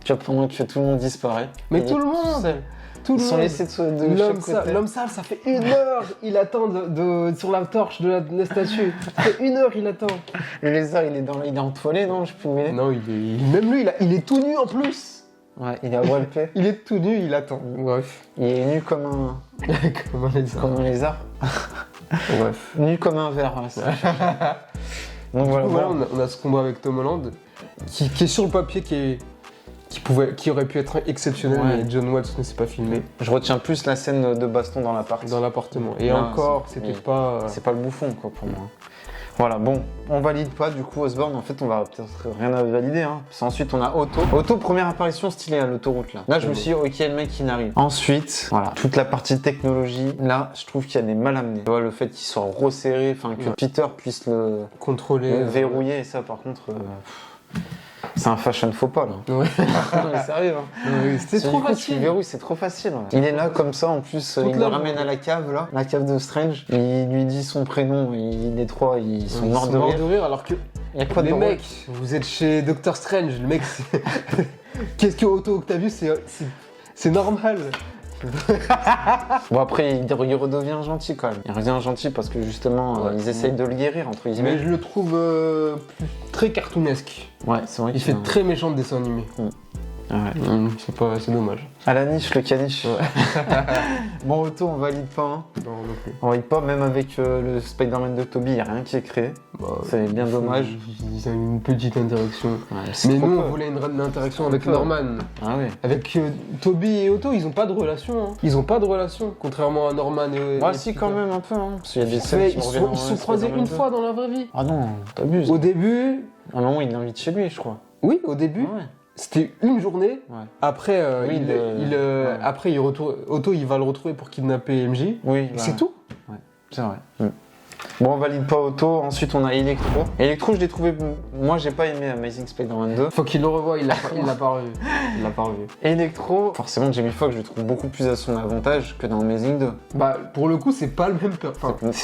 Tu vois, pendant que tout le monde disparaît. Mais tout le monde. Ils sont laissés de l'homme sale, ça fait 1 heure, il attend sur la torche de la statue. Ça fait 1 heure, il attend. Le lézard, il est entoilé, non? Je pouvais. Non, même lui, il est tout nu en plus. Ouais, il est à walpé. Il est tout nu, il attend. Bref. Il est nu comme un. Comme un lézard. Bref. Nu comme un verre. Donc voilà, on a ce combat avec Tom Holland qui est sur le papier qui aurait pu être exceptionnel, mais John Watts ne s'est pas filmé. Je retiens plus la scène de baston dans l'appart. Dans l'appartement. Et encore, c'était pas... C'est pas le bouffon, quoi, pour moi. Voilà, bon, on valide pas, du coup, Osborn, en fait, on va peut-être rien à valider, hein. Parce ensuite, on a Otto. Otto, première apparition stylée à l'autoroute, là. Là, je me suis dit, ok, le mec, il arrive. Ensuite, voilà, toute la partie technologie, là, je trouve qu'il y a des mal amenés. Tu vois, le fait qu'il soit resserré, enfin, que Peter puisse le contrôler, le verrouiller, et ça, par contre... C'est un fashion faux pas là. Ouais. Non, mais sérieux. Hein. C'était trop facile. Tu verrouilles, c'est trop facile. Ouais. Il est là comme ça, en plus, il le ramène à la cave là, la cave de Strange. Il lui dit son prénom, les trois, ils sont morts de rire. Alors que il y a quoi les mecs, vous êtes chez Doctor Strange, le mec, qu'est-ce que Otto Octavius, c'est normal. Bon après il redevient gentil quand même. Il redevient gentil parce que justement ils essayent de le guérir entre guillemets. Mais je le trouve très cartoonesque. Ouais, c'est vrai. Il fait très méchant de dessin animé. Ouais. C'est dommage. À la niche, le caniche. Ouais. Bon, Otto, on valide pas. Hein. Non, non plus. On valide pas, même avec le Spider-Man de Tobey, il n'y a rien qui est créé. C'est bien dommage. Ils ont une petite interaction. Ouais, mais nous, on voulait une interaction avec Norman. Ah oui. Avec Tobey et Otto, ils ont pas de relation. Hein. Ils ont pas de relation, contrairement à Norman et. Ouais, si, quand même, un peu. Hein. Parce qu'il y a des scènes ils se sont croisés une fois dans la vraie vie. Ah non, t'abuses. Au début. À un moment, il l'invite chez lui, je crois. Oui, au début. Ah ouais. C'était une journée. Ouais. Après, après, Otto, il va le retrouver pour kidnapper MJ. Oui. C'est tout. Ouais. C'est vrai. Bon, on valide pas Otto. Ensuite, on a Electro. Electro, je l'ai trouvé. Moi, j'ai pas aimé Amazing Spider-Man 2. Faut qu'il le revoie, il l'a pas revu. Il l'a pas revu. Electro, forcément, Jamie Foxx, je le trouve beaucoup plus à son avantage que dans Amazing 2. Bah, pour le coup, c'est pas le même.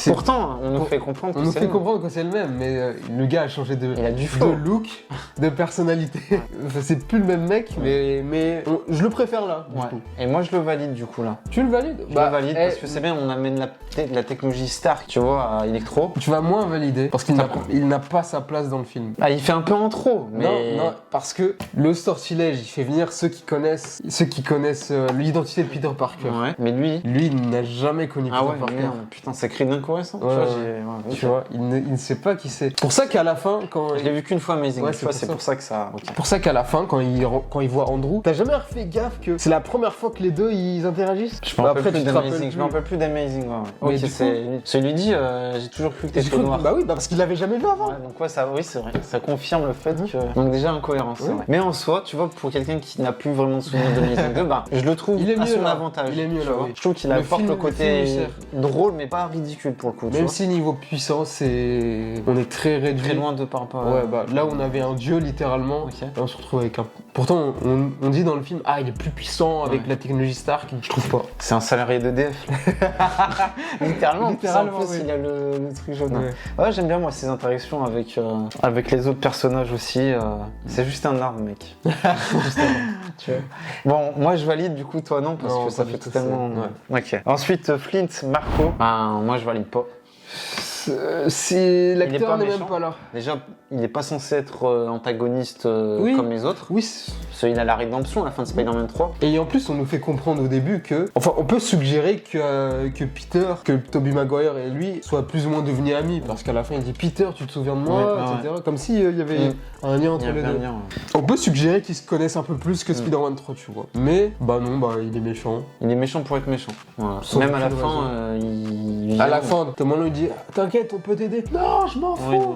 Pourtant, on nous fait comprendre que c'est le même, mais le gars a changé de look, de personnalité. C'est plus le même mec, mais je le préfère là. Ouais. Et moi, je le valide du coup là. Tu le valides? Je le valide parce que c'est bien, on amène la technologie Stark, tu vois, à Electro. Tu vas moins valider parce qu'il n'a pas sa place dans le film. Ah, il fait un peu en trop, mais... Non, parce que le sortilège, il fait venir ceux qui connaissent l'identité de Peter Parker. Ouais, mais lui il n'a jamais connu Peter Parker. Merde. Putain, c'est cri d'incohérence. Tu vois, il ne sait pas qui c'est. Pour ça qu'à la fin, quand... Je l'ai vu qu'une fois, Amazing, c'est pour ça que ça... Okay. Pour ça qu'à la fin, quand il voit Andrew, t'as jamais fait gaffe que c'est la première fois que les deux, ils interagissent? Je me rappelle plus d'Amazing. Ok, c'est lui dit, j'ai toujours cru que t'étais noir. Bah oui, parce qu'il l'avait jamais vu avant. Ouais, donc oui, c'est vrai. Ça confirme le fait que... Donc déjà, incohérence. Ouais. Mais en soi, tu vois, pour quelqu'un qui n'a plus vraiment de souvenir de Amazing 2, je le trouve à son avantage. Il est mieux là. Je trouve qu'il apporte le côté drôle, mais pas ridicule pour le coup. Même si niveau puissance, on est très réduit. Très loin de par rapport à... Ouais, bah là, on avait un dieu littéralement. Et on se retrouve avec un... Pourtant, on dit dans le film, il est plus puissant avec la technologie Stark. Je trouve pas. C'est un salarié d'EDF. Littéralement. En plus, il a le truc jaune. Ouais, j'aime bien moi ces interactions avec les autres personnages aussi. C'est juste un arme, mec. Juste un arme, tu vois. Bon, moi je valide, du coup toi non, parce que ça fait totalement... Ok. Ensuite, Flint, Marco. Moi je valide pas. Si l'acteur n'est même pas là. Déjà, il n'est pas censé être antagoniste comme les autres. Oui. Il a la rédemption à la fin de Spider-Man 3. Et en plus, on nous fait comprendre au début que... Enfin, on peut suggérer que Peter, que Tobey Maguire et lui soient plus ou moins devenus amis. Parce qu'à la fin, il dit « Peter, tu te souviens de moi ?» etc. Comme s'il y avait un lien entre les deux. On peut suggérer qu'ils se connaissent un peu plus que Spider-Man 3, tu vois. Mais, il est méchant. Il est méchant pour être méchant. Voilà. Même à la fin, à la fin, Tom Holland lui dit « T'inquiète, on peut t'aider. » Non, je m'en fous.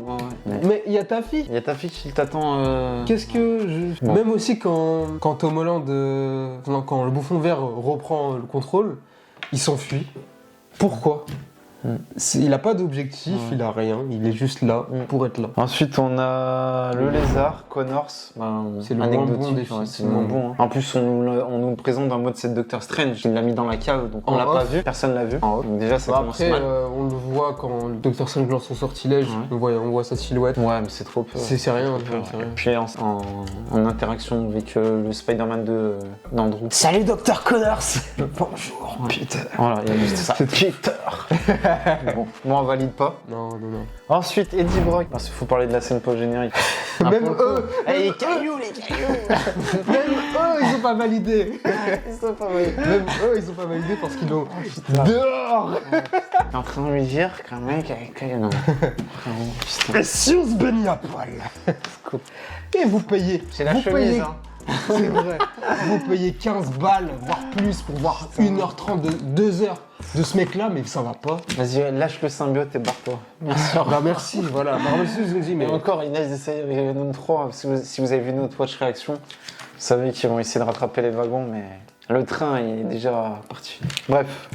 Mais il y a ta fille. Il y a ta fille qui t'attend. Qu'est-ce que je... Même aussi quand Tom Holland, quand le bouffon vert reprend le contrôle, il s'enfuit. Pourquoi? Il a pas d'objectif, il a rien, il est juste là pour être là. Ensuite, on a le lézard, Connors. C'est le moins bon des films. C'est le moins bon. En plus, on nous le présente en mode c'est Doctor Strange. Il l'a mis dans la cave, donc on l'a pas vu. Personne l'a vu. Donc déjà, ça commence mal. On le voit quand le Doctor Strange lance son sortilège. On voit sa silhouette. Ouais, mais c'est trop peu. C'est rien. Et puis en interaction avec le Spider-Man d'Andrew. Salut Docteur Connors. Bonjour. Peter. Voilà, il y a juste ça. Peter. Bon, moi on valide pas. Non. Ensuite, Eddie Brock. Parce qu'il faut parler de la scène post-générique. Même eux. Les cailloux. Même eux, ils ont pas validé. Même eux, ils ont pas validé parce qu'ils l'ont dehors. T'es en train de lui dire qu'un mec avec cailloux. Non. Et si on se baigne à poil. Et vous payez. C'est la chemise, hein. C'est vrai. Vous payez 15 balles, voire plus, pour voir 1h30, 2h de ce mec-là, mais ça va pas. Vas-y, lâche le symbiote et barre-toi. Merci. Merci, voilà. Marvel Studios, mais encore, Inès essaye avec Venom 3. Si vous avez vu notre watch réaction, vous savez qu'ils vont essayer de rattraper les wagons, mais le train il est déjà parti. Bref,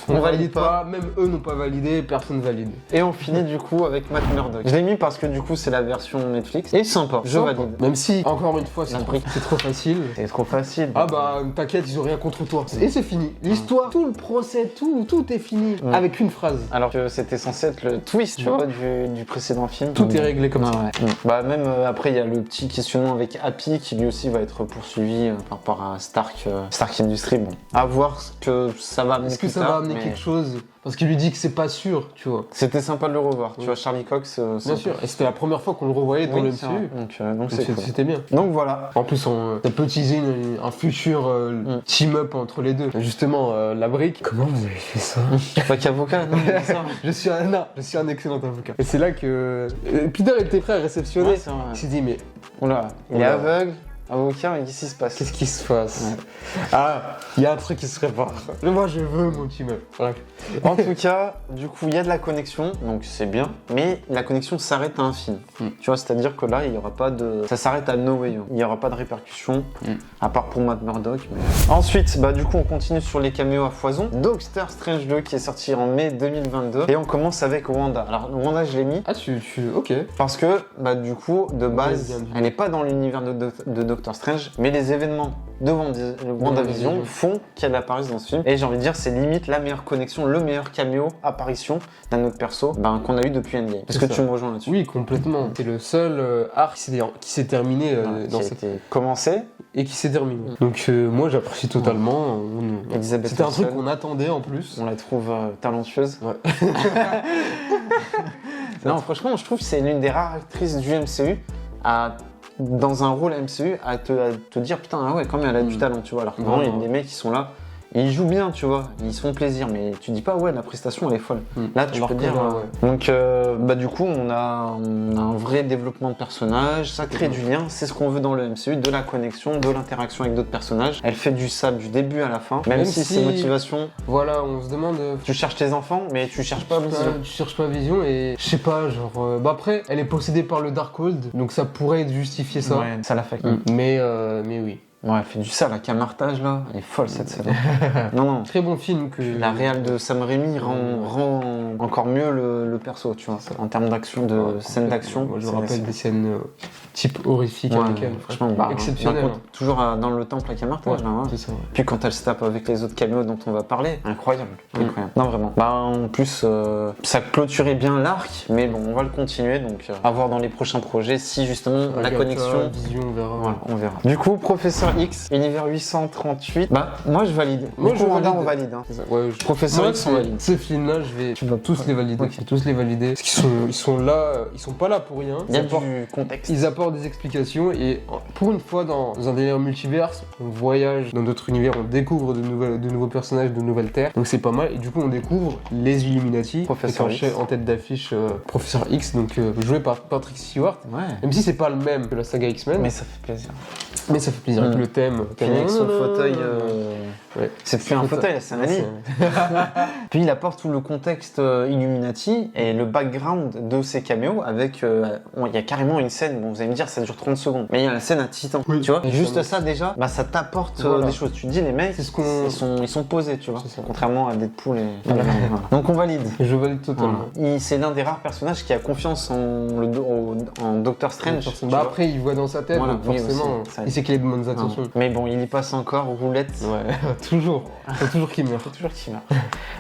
on valide pas. Même eux n'ont pas validé, personne valide. Et on finit du coup avec Matt Murdock. Je l'ai mis parce que du coup c'est la version Netflix. Et sympa, je valide. Même si, encore une fois, c'est trop facile. C'est trop facile. Ah bah t'inquiète, ils ont rien contre toi. Et c'est fini. L'histoire, tout le procès, tout est fini avec une phrase. Alors que c'était censé être le twist, tu vois, du précédent film. Tout est réglé comme ça. Ouais. Bah même après il y a le petit questionnement avec Happy qui lui aussi va être poursuivi par rapport à Stark Industries. Bon, à voir ce que ça va amener. Est-ce que ça va amener quelque chose? Parce qu'il lui dit que c'est pas sûr, tu vois. C'était sympa de le revoir, tu vois, Charlie Cox. Bien sûr, et c'était la première fois qu'on le revoyait dans le MCU. Donc c'était bien. Donc voilà. En plus, ça peut teaser un futur team-up entre les deux. Justement, la brique. Comment vous avez fait ça? Pas qu'avocat, non, je suis un excellent avocat. Et c'est là que Peter était prêt à réceptionner. Ouais, il s'est dit, mais. Il est aveugle. Avocat, mais qu'est-ce qui se passe? Qu'est-ce qui se passe? Ah, il y a un truc qui se prépare. Mais moi, je veux mon team-up. Bref. En tout cas, du coup, il y a de la connexion, donc c'est bien. Mais la connexion s'arrête à un film. Tu vois, c'est-à-dire que là, il n'y aura pas de... Ça s'arrête à No Way Home. Il n'y aura pas de répercussions, à part pour Matt Murdock. Mais... Ensuite, du coup, on continue sur les caméos à foison. Doctor Strange 2 qui est sorti en mai 2022. Et on commence avec Wanda. Alors, Wanda, je l'ai mis. Ah, ok. Parce que, du coup, de base, elle n'est pas dans l'univers de Doctor Strange, mais les événements de WandaVision font qu'elle apparaisse dans ce film. Et j'ai envie de dire, c'est limite la meilleure connexion, le meilleur caméo apparition d'un autre perso qu'on a eu depuis Endgame. Est-ce que tu me rejoins là-dessus? Oui, complètement. C'est le seul arc qui s'est terminé dans cette... commencé et qui s'est terminé. Donc moi, j'apprécie totalement. C'était un truc qu'on attendait en plus. On la trouve talentueuse. Ouais. Non, franchement, je trouve que c'est l'une des rares actrices du MCU dans un rôle MCU à te dire putain, ah ouais, quand même elle a du talent, tu vois. Alors que vraiment, il y a des mecs qui sont là, ils jouent bien, tu vois, ils se font plaisir, mais tu dis pas ouais, la prestation elle est folle. Là, tu peux dire. Donc, du coup, on a un vrai développement de personnage, ça crée du lien, c'est ce qu'on veut dans le MCU, de la connexion, de l'interaction avec d'autres personnages. Elle fait du sale du début à la fin, même si ses motivations. Voilà, on se demande. Tu cherches tes enfants, mais tu cherches pas Vision. Tu cherches pas Vision et je sais pas, genre. Après, elle est possédée par le Darkhold, donc ça pourrait justifier ça. Ouais, ça l'affecte. Mais oui. Ouais, elle fait du sale, la camartage là, elle est folle cette scène. Non. Très bon film que... La réal de Sam Raimi rend encore mieux le perso, tu vois, en termes d'action, de scènes d'action. Moi, je me rappelle des scènes type horrifique avec elle. Franchement, exceptionnel. Toujours dans le temple à camartage là. C'est ça. Puis quand elle se tape avec les autres caméos dont on va parler, incroyable. Non, vraiment. En plus, ça clôturait bien l'arc, mais bon, on va le continuer, donc à voir dans les prochains projets si justement la connexion... Vision, on verra. Voilà, on verra. Du coup, Professeur X, Univers 838, moi je valide. Moi je valide. On valide. Hein. Ouais, Professeur X, on valide. Ces films-là, tu vas tous les valider. Okay. Tous les valider. Parce qu'ils sont là, ils sont pas là pour rien. Il y a du contexte. Ils apportent des explications et pour une fois dans un délire multiverse, on voyage dans d'autres univers, on découvre de nouveaux personnages, de nouvelles terres. Donc c'est pas mal. Et du coup, on découvre les Illuminati. Professeur X. En tête d'affiche, Professeur X, donc joué par Patrick Stewart. Ouais. Même si c'est pas le même que la saga X-Men. Mais ça fait plaisir. Avec le thème. Avec son fauteuil Ouais. C'est plus un fauteuil, c'est un lit. Puis il apporte tout le contexte Illuminati et le background de ces caméos avec... il y a carrément une scène, bon, vous allez me dire ça dure 30 secondes, mais il y a la scène à Titan, tu vois. Et juste ça déjà, bah, ça t'apporte des choses. Tu te dis, les mecs, ils sont posés, tu vois. Contrairement à Deadpool et... Voilà. Donc on valide. Je valide totalement. C'est l'un des rares personnages qui a confiance en Doctor Strange. Bah après, il voit dans sa tête, donc forcément, il sait qu'il est de bonnes intentions. Mais bon, il y passe encore roulette. Ouais, toujours. Faut toujours qu'il meurt.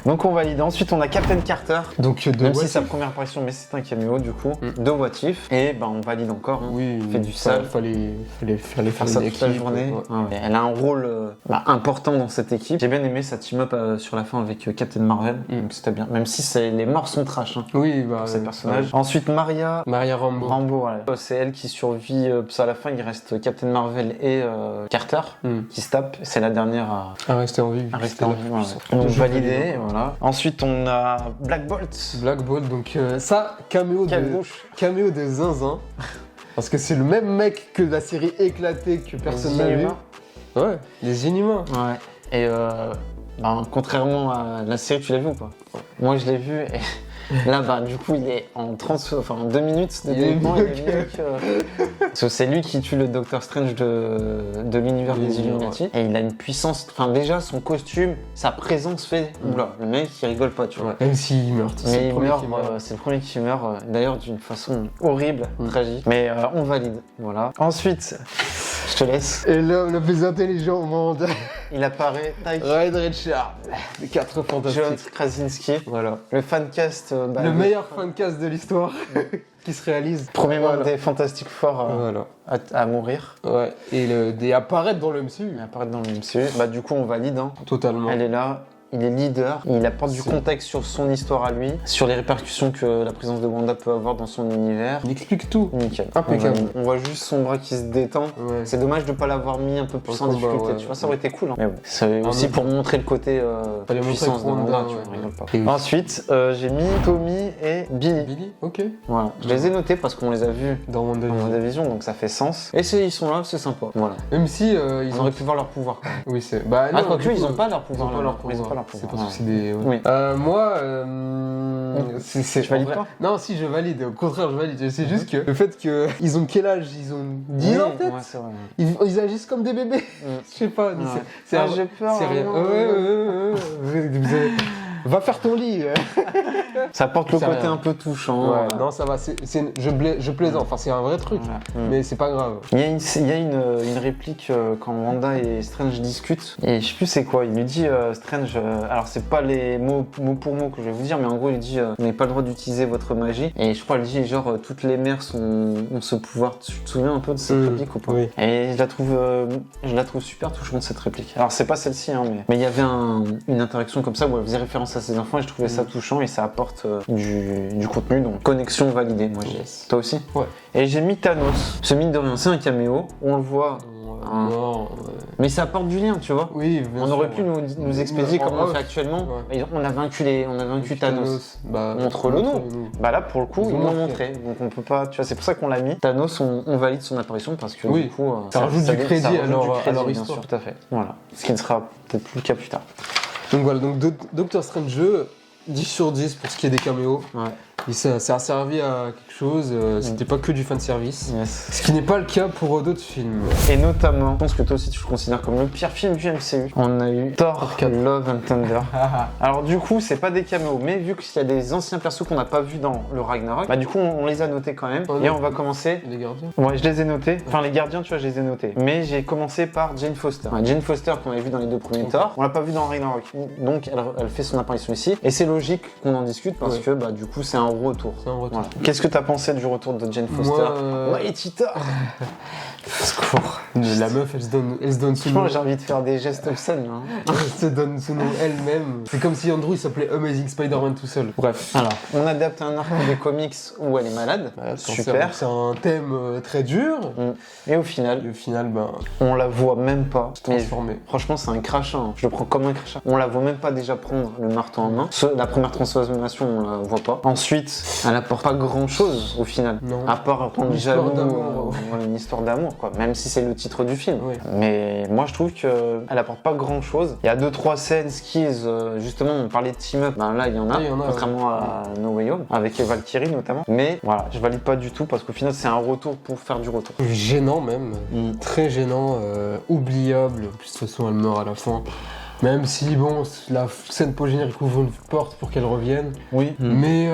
Donc on valide. Ensuite, on a Captain Carter. Donc même si c'est sa première apparition, mais c'est un caméo du coup. De What If. Et bah on valide encore. Oui. Il fait du sale. Fallait faire ça toute la journée. Ouais. Elle a un rôle important dans cette équipe. J'ai bien aimé sa team-up sur la fin avec Captain Marvel. Donc c'était bien. Même si les morts sont trash. Oui, bah. Ces personnages. Ensuite, Maria Rambo. Ouais. C'est elle qui survit. À la fin, il reste Captain Marvel et Carter qui se tapent. C'est la dernière à rester en vie. Voilà. Donc validé, voilà. Ensuite, on a Black Bolt. Donc ça, caméo de zinzin. Parce que c'est le même mec que la série éclatée que personne n'a vu. Ouais, les Inhumains. Ouais. Et contrairement à la série, tu l'as vu ou pas? Moi, je l'ai vu et... Là, du coup, il est en 2 minutes de développement, il est mieux que... Parce que c'est lui qui tue le Doctor Strange de l'univers des Illuminati. Et il a une puissance... Enfin, déjà, son costume, sa présence fait... Oula, le mec, il rigole pas, tu vois. Même s'il meurt. Mais c'est le premier qui meurt. D'ailleurs, d'une façon horrible, tragique. Mais on valide, voilà. Ensuite... Je te laisse. Et l'homme le plus intelligent au monde. Il apparaît. Reed Richards. Les 4 fantastiques. John Krasinski. Voilà. Le fancast. Le meilleur fancast de l'histoire qui se réalise. Premier membre des Fantastic Four à mourir. Ouais. Et apparaître dans le MCU. Du coup, on valide. Totalement. Elle est là. Il est leader, il apporte du contexte sur son histoire à lui, sur les répercussions que la présence de Wanda peut avoir dans son univers. Il explique tout. Nickel. Impeccable. On voit juste son bras qui se détend. Ouais. C'est dommage de ne pas l'avoir mis un peu plus en difficulté. Tu vois, ça aurait été cool. Mais bon, c'est aussi pour montrer le côté puissance de Wanda. Ensuite, j'ai mis Tommy et Billy. Ok. Voilà. Je les ai notés parce qu'on les a vus dans WandaVision, donc ça fait sens. Et ils sont là, c'est sympa. Voilà. Même si ils auraient pu voir leur pouvoir. Oui, c'est. Quoique ils n'ont pas leur pouvoir. C'est parce que c'est des. Oui. Moi, je valide pas. Non, si je valide. Au contraire, je valide. C'est juste que le fait qu'ils ont quel âge? Ils ont 10 ans peut-être. Ouais, c'est vrai. Ils agissent comme des bébés. Je sais pas. J'ai peur. C'est rien. Va faire ton lit. Ça apporte le côté un peu touchant. Ouais, non, ça va. Je plaisante. Enfin, c'est un vrai truc, mais c'est pas grave. Il y a une réplique quand Wanda et Strange discutent. Et je sais plus c'est quoi. Il lui dit Strange. Alors c'est pas les mots pour mot que je vais vous dire, mais en gros il dit vous n'avez pas le droit d'utiliser votre magie. Et je crois qu'il dit genre toutes les mères ont ce pouvoir. Tu te souviens un peu de cette réplique ou pas? Oui. Et je la trouve super touchante cette réplique. Alors c'est pas celle-ci, mais il y avait une interaction comme ça où elle faisait référence à ses enfants et je trouvais ça touchant et ça apporte du contenu, donc connexion validée. Moi j'ai. Toi aussi? Ouais. Et j'ai mis Thanos. Ce mine de rien, c'est un caméo. On le voit. Mais ça apporte du lien, tu vois. Oui, on aurait pu nous expédier comme on fait actuellement. Ouais. On a vaincu Thanos. Montre-le nous. Là pour le coup ils l'ont montré. Donc on peut pas. Tu vois, c'est pour ça qu'on l'a mis. Thanos, on valide son apparition parce que du coup ça rajoute du crédit à leur histoire. Sûr, tout à fait. Voilà. Ce qui ne sera peut-être plus le cas plus tard. Donc voilà, Doctor Strange 10 sur 10 pour ce qui est des caméos. Ouais. Et ça a servi à quelque chose, c'était pas que du fanservice. Yes. Ce qui n'est pas le cas pour d'autres films. Et notamment, je pense que toi aussi tu le considères comme le pire film du MCU. On a eu Thor, Love and Thunder. Alors du coup, c'est pas des caméos, mais vu qu'il y a des anciens persos qu'on n'a pas vus dans le Ragnarok, du coup on les a notés quand même. Et on va commencer. Les gardiens? Ouais, je les ai notés. Enfin, les gardiens, tu vois, je les ai notés. Mais j'ai commencé par Jane Foster. Jane Foster qu'on avait vu dans les 2 premiers Thor, on l'a pas vu dans Ragnarok. Donc elle fait son apparition ici. Et c'est logique qu'on en discute parce que du coup c'est un retour. Voilà. Qu'est-ce que t'as pensé du retour de Jane Foster? Ouais, Tita. Secours. La meuf, elle se donne son nom. J'ai envie de faire des gestes obscènes. Elle se donne son nom elle-même. C'est comme si Andrew il s'appelait Amazing Spider-Man tout seul. Bref. Alors, on adapte un arc des comics où elle est malade. Super. C'est un thème très dur. Et au final, on la voit même pas transformée. Franchement, c'est un crachat. Je le prends comme un crachat. On la voit même pas déjà prendre le marteau en main. La première transformation, on la voit pas. Ensuite, suite, elle apporte pas grand-chose au final. Non. À part rendre jaloux, une histoire d'amour, quoi. Même si c'est le titre du film. Oui. Mais moi, je trouve qu'elle apporte pas grand-chose. Il y a 2-3 scènes skis, justement, on parlait de team-up. Ben là, il y en a, contrairement à No Way Home, avec Valkyrie notamment. Mais voilà, je valide pas du tout parce qu'au final, c'est un retour pour faire du retour. Gênant même, très gênant, oubliable. De toute façon, elle meurt à la fin. Même si, bon, la scène post-générique ouvre une porte pour qu'elle revienne. Oui. Mais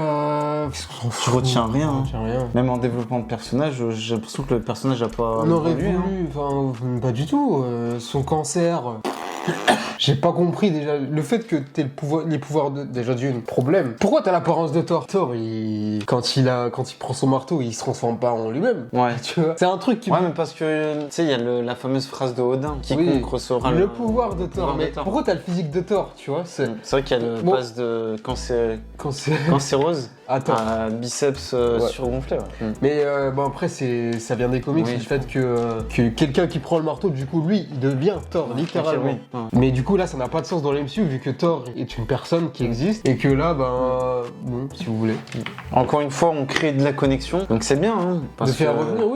tu retiens rien. rien. Même en développement de personnage, j'ai l'impression que le personnage a pas. On aurait voulu, enfin, pas du tout. Son cancer. J'ai pas compris déjà le fait que t'aies les pouvoirs de déjà d'une problème. Pourquoi t'as l'apparence de Thor? Thor, quand il prend son marteau, il se transforme pas en lui-même. Ouais. Tu vois, c'est un truc qui. Ouais, mais parce que tu sais, il y a la fameuse phrase de Odin qui recevra le pouvoir de Thor. Mais pourquoi t'as le physique de Thor? Tu vois, c'est vrai qu'il y a le passe de cancérose. À biceps surgonflé. Ouais. Mais bon après ça vient des comics, du fait que quelqu'un qui prend le marteau, du coup lui il devient Thor littéralement. Okay, oui. Mais du coup là ça n'a pas de sens dans l'MCU vu que Thor est une personne qui existe et que là bon si vous voulez. Encore une fois on crée de la connexion donc c'est bien de faire revenir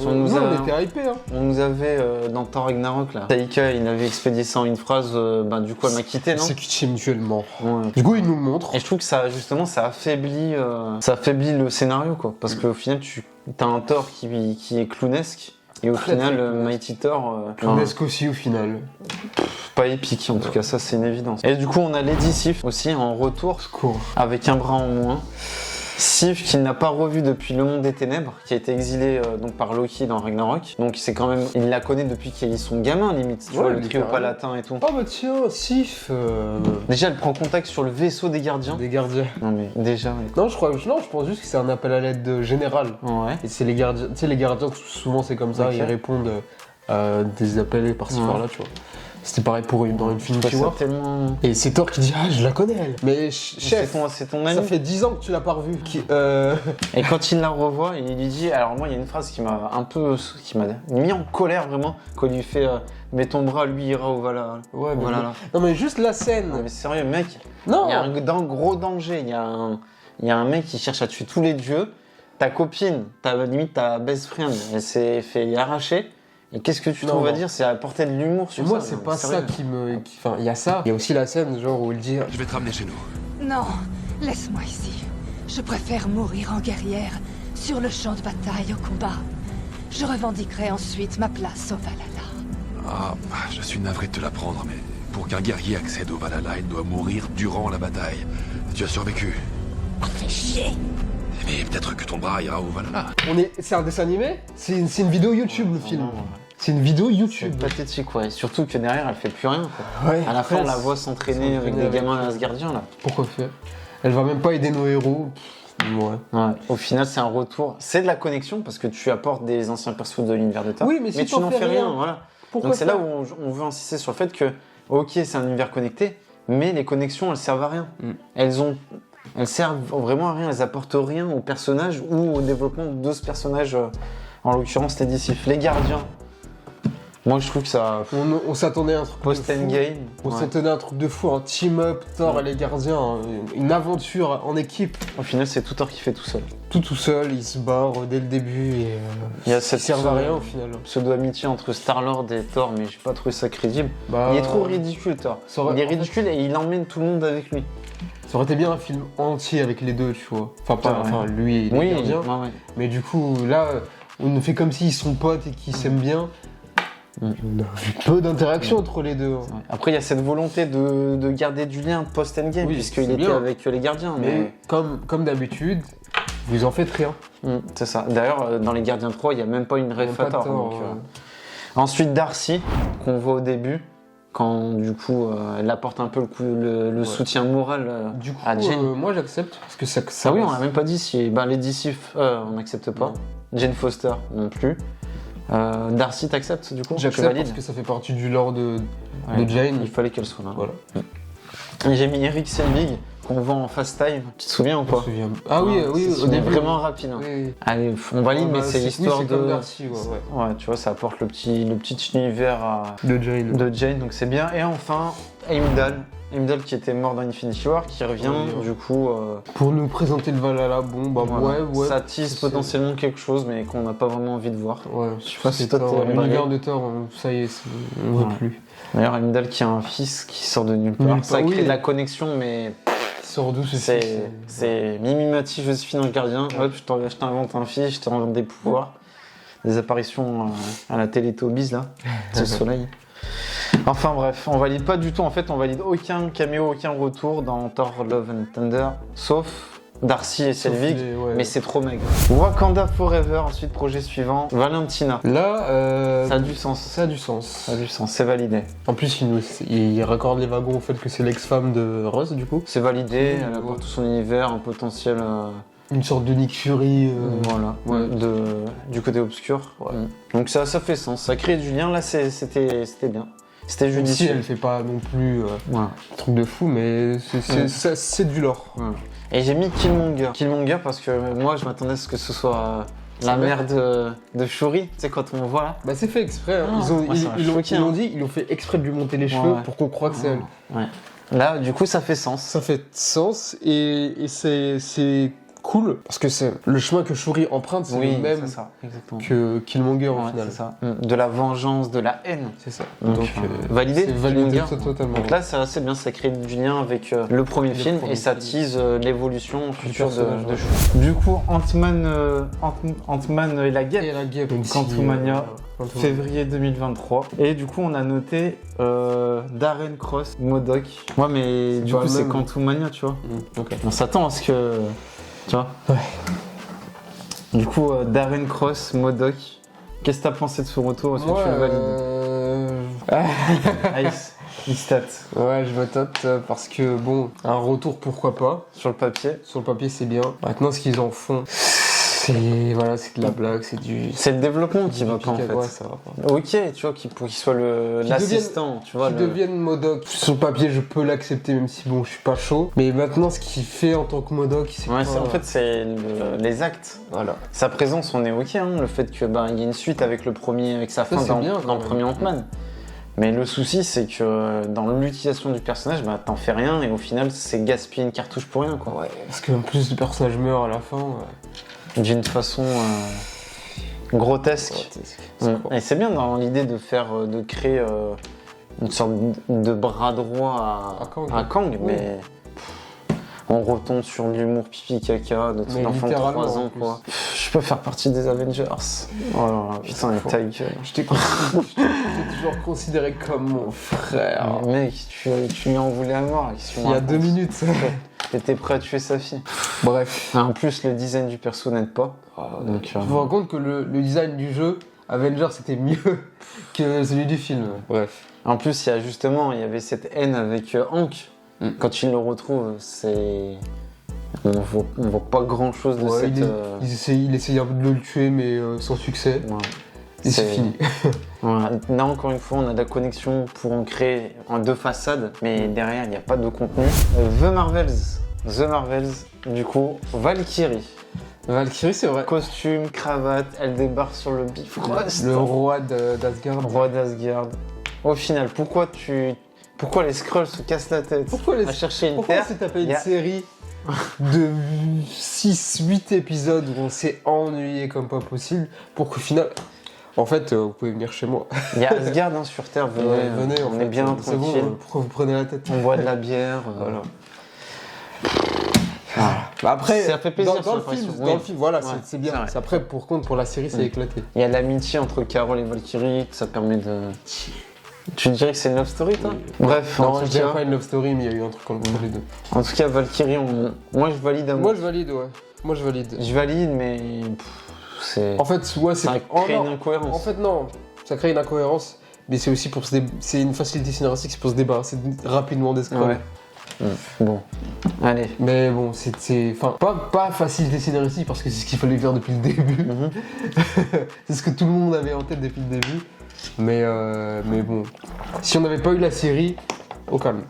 on était hypés On nous avait dans Thor Ragnarok là. Taika il avait expédié ça en une phrase du coup elle m'a quitté non. C'est quitté mutuellement. Ouais. Du coup il nous le montre. Et je trouve que ça justement ça affaiblit le scénario quoi parce qu'au final t'as un Thor qui est clownesque et au final Mighty Thor clownesque aussi au final. Pas épique en tout cas ça c'est une évidence. Et du coup on a Lady Sif aussi en retour avec un bras en moins. Sif qu'il n'a pas revu depuis le monde des ténèbres, qui a été exilé donc par Loki dans Ragnarok. Donc c'est quand même, il la connaît depuis qu'ils sont gamins limite. Tu vois le trio palatin et tout. Oh bah tiens, Sif. Déjà elle prend contact sur le vaisseau des gardiens. Des gardiens. Non mais déjà. Ouais. Non je pense juste que c'est un appel à l'aide général. Ouais. Et c'est les gardiens. Tu sais les gardiens souvent c'est comme ça, ils répondent à des appels par-ci par-là, tu vois. C'était pareil pour dans Infinity War. Tellement... Et c'est Thor qui dit ah je la connais elle. Mais chef, c'est ton ami. Ça fait 10 ans que tu l'as pas revue. Et quand il la revoit, il lui dit alors moi il y a une phrase qui m'a mis en colère vraiment quand il lui fait mais ton bras lui ira au Valhalla. Ouais mais voilà. Non mais juste la scène. Non mais sérieux mec. Non. Il y a un gros danger. Il y a un mec qui cherche à tuer tous les dieux. Ta copine, limite ta best friend, elle s'est fait arracher. Et qu'est-ce que tu trouves à dire? C'est apporter de l'humour sur ça. Moi, c'est pas ça qui me. Enfin, il y a ça. Il y a aussi la scène, genre, où il dit je vais te ramener chez nous. Non, laisse-moi ici. Je préfère mourir en guerrière, sur le champ de bataille au combat. Je revendiquerai ensuite ma place au Valhalla. Ah, je suis navré de te l'apprendre, mais pour qu'un guerrier accède au Valhalla, il doit mourir durant la bataille. Tu as survécu. Fais chier. Mais peut-être que ton bras ira au Valhalla. C'est un dessin animé? C'est une vidéo YouTube, le film. C'est une vidéo YouTube. C'est pathétique, ouais. Surtout que derrière, elle fait plus rien, quoi. Ouais, à la fin, on la voit s'entraîner avec des gamins Asgardiens, là. Pourquoi faire? Elle va même pas aider nos héros. Ouais. Au final, c'est un retour. C'est de la connexion parce que tu apportes des anciens persos de l'univers de Thor. Oui, mais tu n'en fais rien. Voilà. Pourquoi donc c'est là où on veut insister sur le fait que, ok, c'est un univers connecté, mais les connexions, elles servent à rien. Elles servent vraiment à rien. Elles apportent rien au personnage ou au développement de ce personnage. En l'occurrence, Lady Sif. Les gardiens. Moi, je trouve que ça. On s'attendait à un truc post-endgame. On s'attendait à un truc de fou, un team-up, Thor et les gardiens, une aventure en équipe. Au final, c'est tout Thor qui fait tout seul. Tout seul, il se barre dès le début et il y a cette sert à rien au final. Pseudo-amitié entre Star-Lord et Thor, mais j'ai pas trouvé ça crédible. Il est trop ridicule, Thor. Il est ridicule et il emmène tout le monde avec lui. Ça aurait été bien un film entier avec les deux, tu vois. Enfin, lui et les gardiens. Ouais. Mais du coup, là, on fait comme s'ils sont potes et qu'ils s'aiment bien. On a vu peu d'interaction entre les deux. Après, il y a cette volonté de garder du lien post-endgame, puisqu'il était avec les gardiens. Mais comme d'habitude, vous en faites rien. C'est ça. D'ailleurs, dans les Gardiens 3, il n'y a même pas une ref à Thor. Ensuite, Darcy, qu'on voit au début, quand du coup, elle apporte un peu le soutien moral à Jane. Moi, j'accepte. Parce que ça ah oui, on l'a même pas dit si. Lady Sif, on n'accepte pas. Non. Jane Foster, non plus. Darcy, t'acceptes du coup? J'accepte parce que ça fait partie du lore de Jane. Il fallait qu'elle soit là. Voilà. Et j'ai mis Eric Selvig qu'on vend en fast time. Tu te souviens ou pas? Ah oui, on est vraiment rapide. Hein. Oui. Allez, on valide, mais c'est l'histoire de. Darcy, ouais, tu vois, ça apporte le petit univers de Jane. Donc c'est bien. Et enfin, Heimdall, Heimdall qui était mort dans Infinity War, qui revient, du coup... Pour nous présenter le Valhalla, bon, bah voilà. ouais. Ça tease potentiellement quelque chose, mais qu'on n'a pas vraiment envie de voir. Ouais, je sais pas si toi, l'univers de Thor, ça y est, on veut plus. D'ailleurs, Heimdall qui a un fils qui sort de nulle part. Ça crée de la connexion, mais... Sort d'où c'est Mimimati, Joséphine, un gardien. Hop, je t'invente un fils, je t'invente des pouvoirs. Des apparitions à la Télétobies, là, sous le soleil. Enfin bref, on valide pas du tout, en fait, on valide aucun caméo, aucun retour dans Thor Love and Thunder, sauf Darcy et Selvig, mais c'est trop maigre. Wakanda Forever, ensuite projet suivant, Valentina. Là, ça a du sens. Ça a du sens. Ça a du sens, c'est validé. En plus, il raccorde les wagons au fait que c'est l'ex-femme de Ross, du coup. C'est validé, elle apporte tout son univers, un potentiel... Une sorte de Nick Fury. Voilà, du côté obscur. Ouais. Donc ça fait sens, ça crée du lien, là c'était bien. C'était judicieux. Si elle fait pas non plus un truc de fou, mais c'est du lore. Ouais. Et j'ai mis Killmonger. Killmonger parce que moi je m'attendais à ce que ce soit la mère de Shuri, tu sais quand on voit là. Bah c'est fait exprès, hein. Ils l'ont dit, ils l'ont fait exprès de lui monter les cheveux pour qu'on croie que c'est elle. Ouais. Là du coup ça fait sens. Ça fait sens et c'est cool parce que c'est le chemin que Shuri emprunte, c'est le même que Killmonger au final. C'est ça. De la vengeance, de la haine. C'est ça. Donc validé. C'est validé totalement. Donc là c'est assez bien, ça crée du lien avec le premier film et ça tease l'évolution future de Shuri. Du coup Ant-Man et la Guêpe. Quantumania. Février 2023. Et du coup on a noté Darren Cross, MODOK. Ouais mais du coup c'est Quantumania, tu vois. On s'attend à ce que... Tu vois. Du coup, Darren Cross, MODOK, qu'est-ce que t'as pensé de ce retour? Est-ce que tu le valides? Ice, une stat. Ouais, je me tâte parce que bon, un retour pourquoi pas. Sur le papier. Sur le papier, c'est bien. Maintenant, ce qu'ils en font, c'est de la blague, c'est du... C'est le développement qui va pas en fait. Ouais, ça va pas. Ok, tu vois, pour qu'il soit l'assistant, tu vois. Qu'il devienne MODOK. Sur le papier, je peux l'accepter, même si bon, je suis pas chaud. Mais maintenant, ce qu'il fait en tant que MODOK, c'est en fait, c'est les actes. Voilà. Sa présence, on est ok, hein. Le fait que il y ait une suite avec le premier, avec sa fin dans le premier Ant-Man. Mais le souci, c'est que dans l'utilisation du personnage, t'en fais rien et au final, c'est gaspiller une cartouche pour rien, quoi. Ouais, parce qu'en plus, le personnage meurt à la fin. D'une façon grotesque. Et c'est bien dans l'idée de créer une sorte de bras droit à Kang, mais on retombe sur l'humour pipi caca de ton enfant de 3 ans, quoi. Je peux faire partie des Avengers. Oh là là, putain, ta gueule. Je t'ai toujours considéré comme mon frère. Mais mec, tu lui en voulais à mort. Il y a 2 minutes. T'étais prêt à tuer sa fille. Bref. En plus, le design du perso n'aide pas. Donc, je me rends compte que le design du jeu, Avengers, c'était mieux que celui du film. Bref. En plus, il y avait cette haine avec Hank. Quand il le retrouve, on voit pas grand chose de cette... Il essaye un peu de le tuer, mais sans succès. Ouais. Et c'est fini. Voilà. Là, encore une fois, on a de la connexion pour en créer en 2 façades, mais derrière, il n'y a pas de contenu. The Marvels, du coup, Valkyrie. Valkyrie, c'est vrai. Costume, cravate, elle débarque sur le Bifrost. Le roi d'Asgard. Roi d'Asgard. Au final, pourquoi les Skrulls se cassent la tête à chercher une terre? Pourquoi c'est tapé une série de 6-8 épisodes où on s'est ennuyé comme pas possible pour qu'au final... En fait, vous pouvez venir chez moi. Il y a Asgard sur Terre, venez, on est bien tranquille. Bon, pourquoi vous prenez la tête? On boit de la bière. Voilà. Bah après, ça fait plaisir dans le film, voilà, c'est bien. Après, pour la série, c'est éclaté. Il y a l'amitié entre Carol et Valkyrie, ça permet de... Tu dirais que c'est une love story, toi? Bref, non, je dirais pas une love story, mais il y a eu un truc entre les deux. En tout cas, Valkyrie, moi je valide à moi. Moi je valide. Je valide, mais... En fait, ça crée une incohérence. En fait, non, ça crée une incohérence, mais c'est aussi c'est une facilité scénaristique, c'est pour se débarrasser rapidement des Skrulls. Bon, allez. Mais bon, enfin, pas facilité scénaristique parce que c'est ce qu'il fallait faire depuis le début. C'est ce que tout le monde avait en tête depuis le début. Mais bon, si on n'avait pas eu la série, au calme.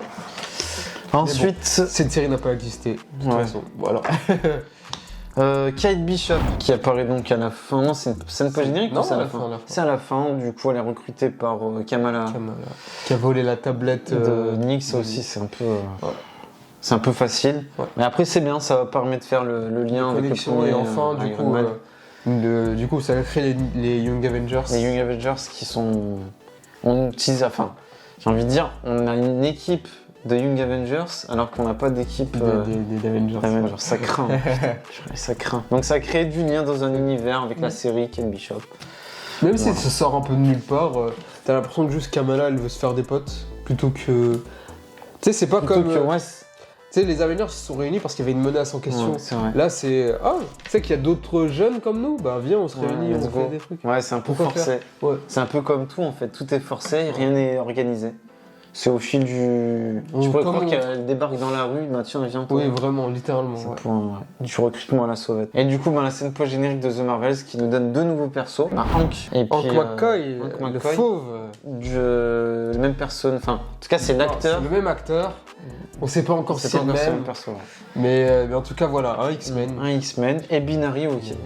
Ensuite, cette série n'a pas existé. De toute façon, voilà. Kate Bishop, qui apparaît donc à la fin. Non, c'est une scène post-générique ou c'est à la fin? C'est à la fin, du coup elle est recrutée par Kamala. Qui a volé la tablette de Nick, ça aussi c'est un peu... C'est un peu facile, mais après c'est bien, ça permet de faire le lien avec le premier, et enfin du coup ça a créé les Young Avengers. Les Young Avengers qui sont... On utilise, enfin, j'ai envie de dire, on a une équipe de Young Avengers alors qu'on n'a pas d'équipe des Avengers. Ça craint, ça craint. Donc ça crée du lien dans un univers avec la série Kate Bishop. Même si ça sort un peu de nulle part, t'as l'impression que juste Kamala elle veut se faire des potes plutôt que... Tu sais, c'est pas comme... Tu sais, les Avengers se sont réunis parce qu'il y avait une menace en question. Là, c'est... Ah, tu sais qu'il y a d'autres jeunes comme nous, bah viens, on se réunit, on fait des trucs. Ouais, c'est un peu forcé. C'est un peu comme tout, en fait. Tout est forcé, rien n'est organisé. C'est au fil du... Tu pourrais croire qu'elle débarque dans la rue, bah tiens, viens. Oui, vraiment, littéralement. Du recrutement à la sauvette. Et du coup, la scène post-générique de The Marvels qui nous donne deux nouveaux persos. Hank et puis... Hank McCoy, le fauve. Même personne, enfin, en tout cas, c'est l'acteur. C'est le même acteur. On sait pas encore si c'est le même perso. Mais en tout cas, voilà, un X-Men. Un X-Men et Binary aussi.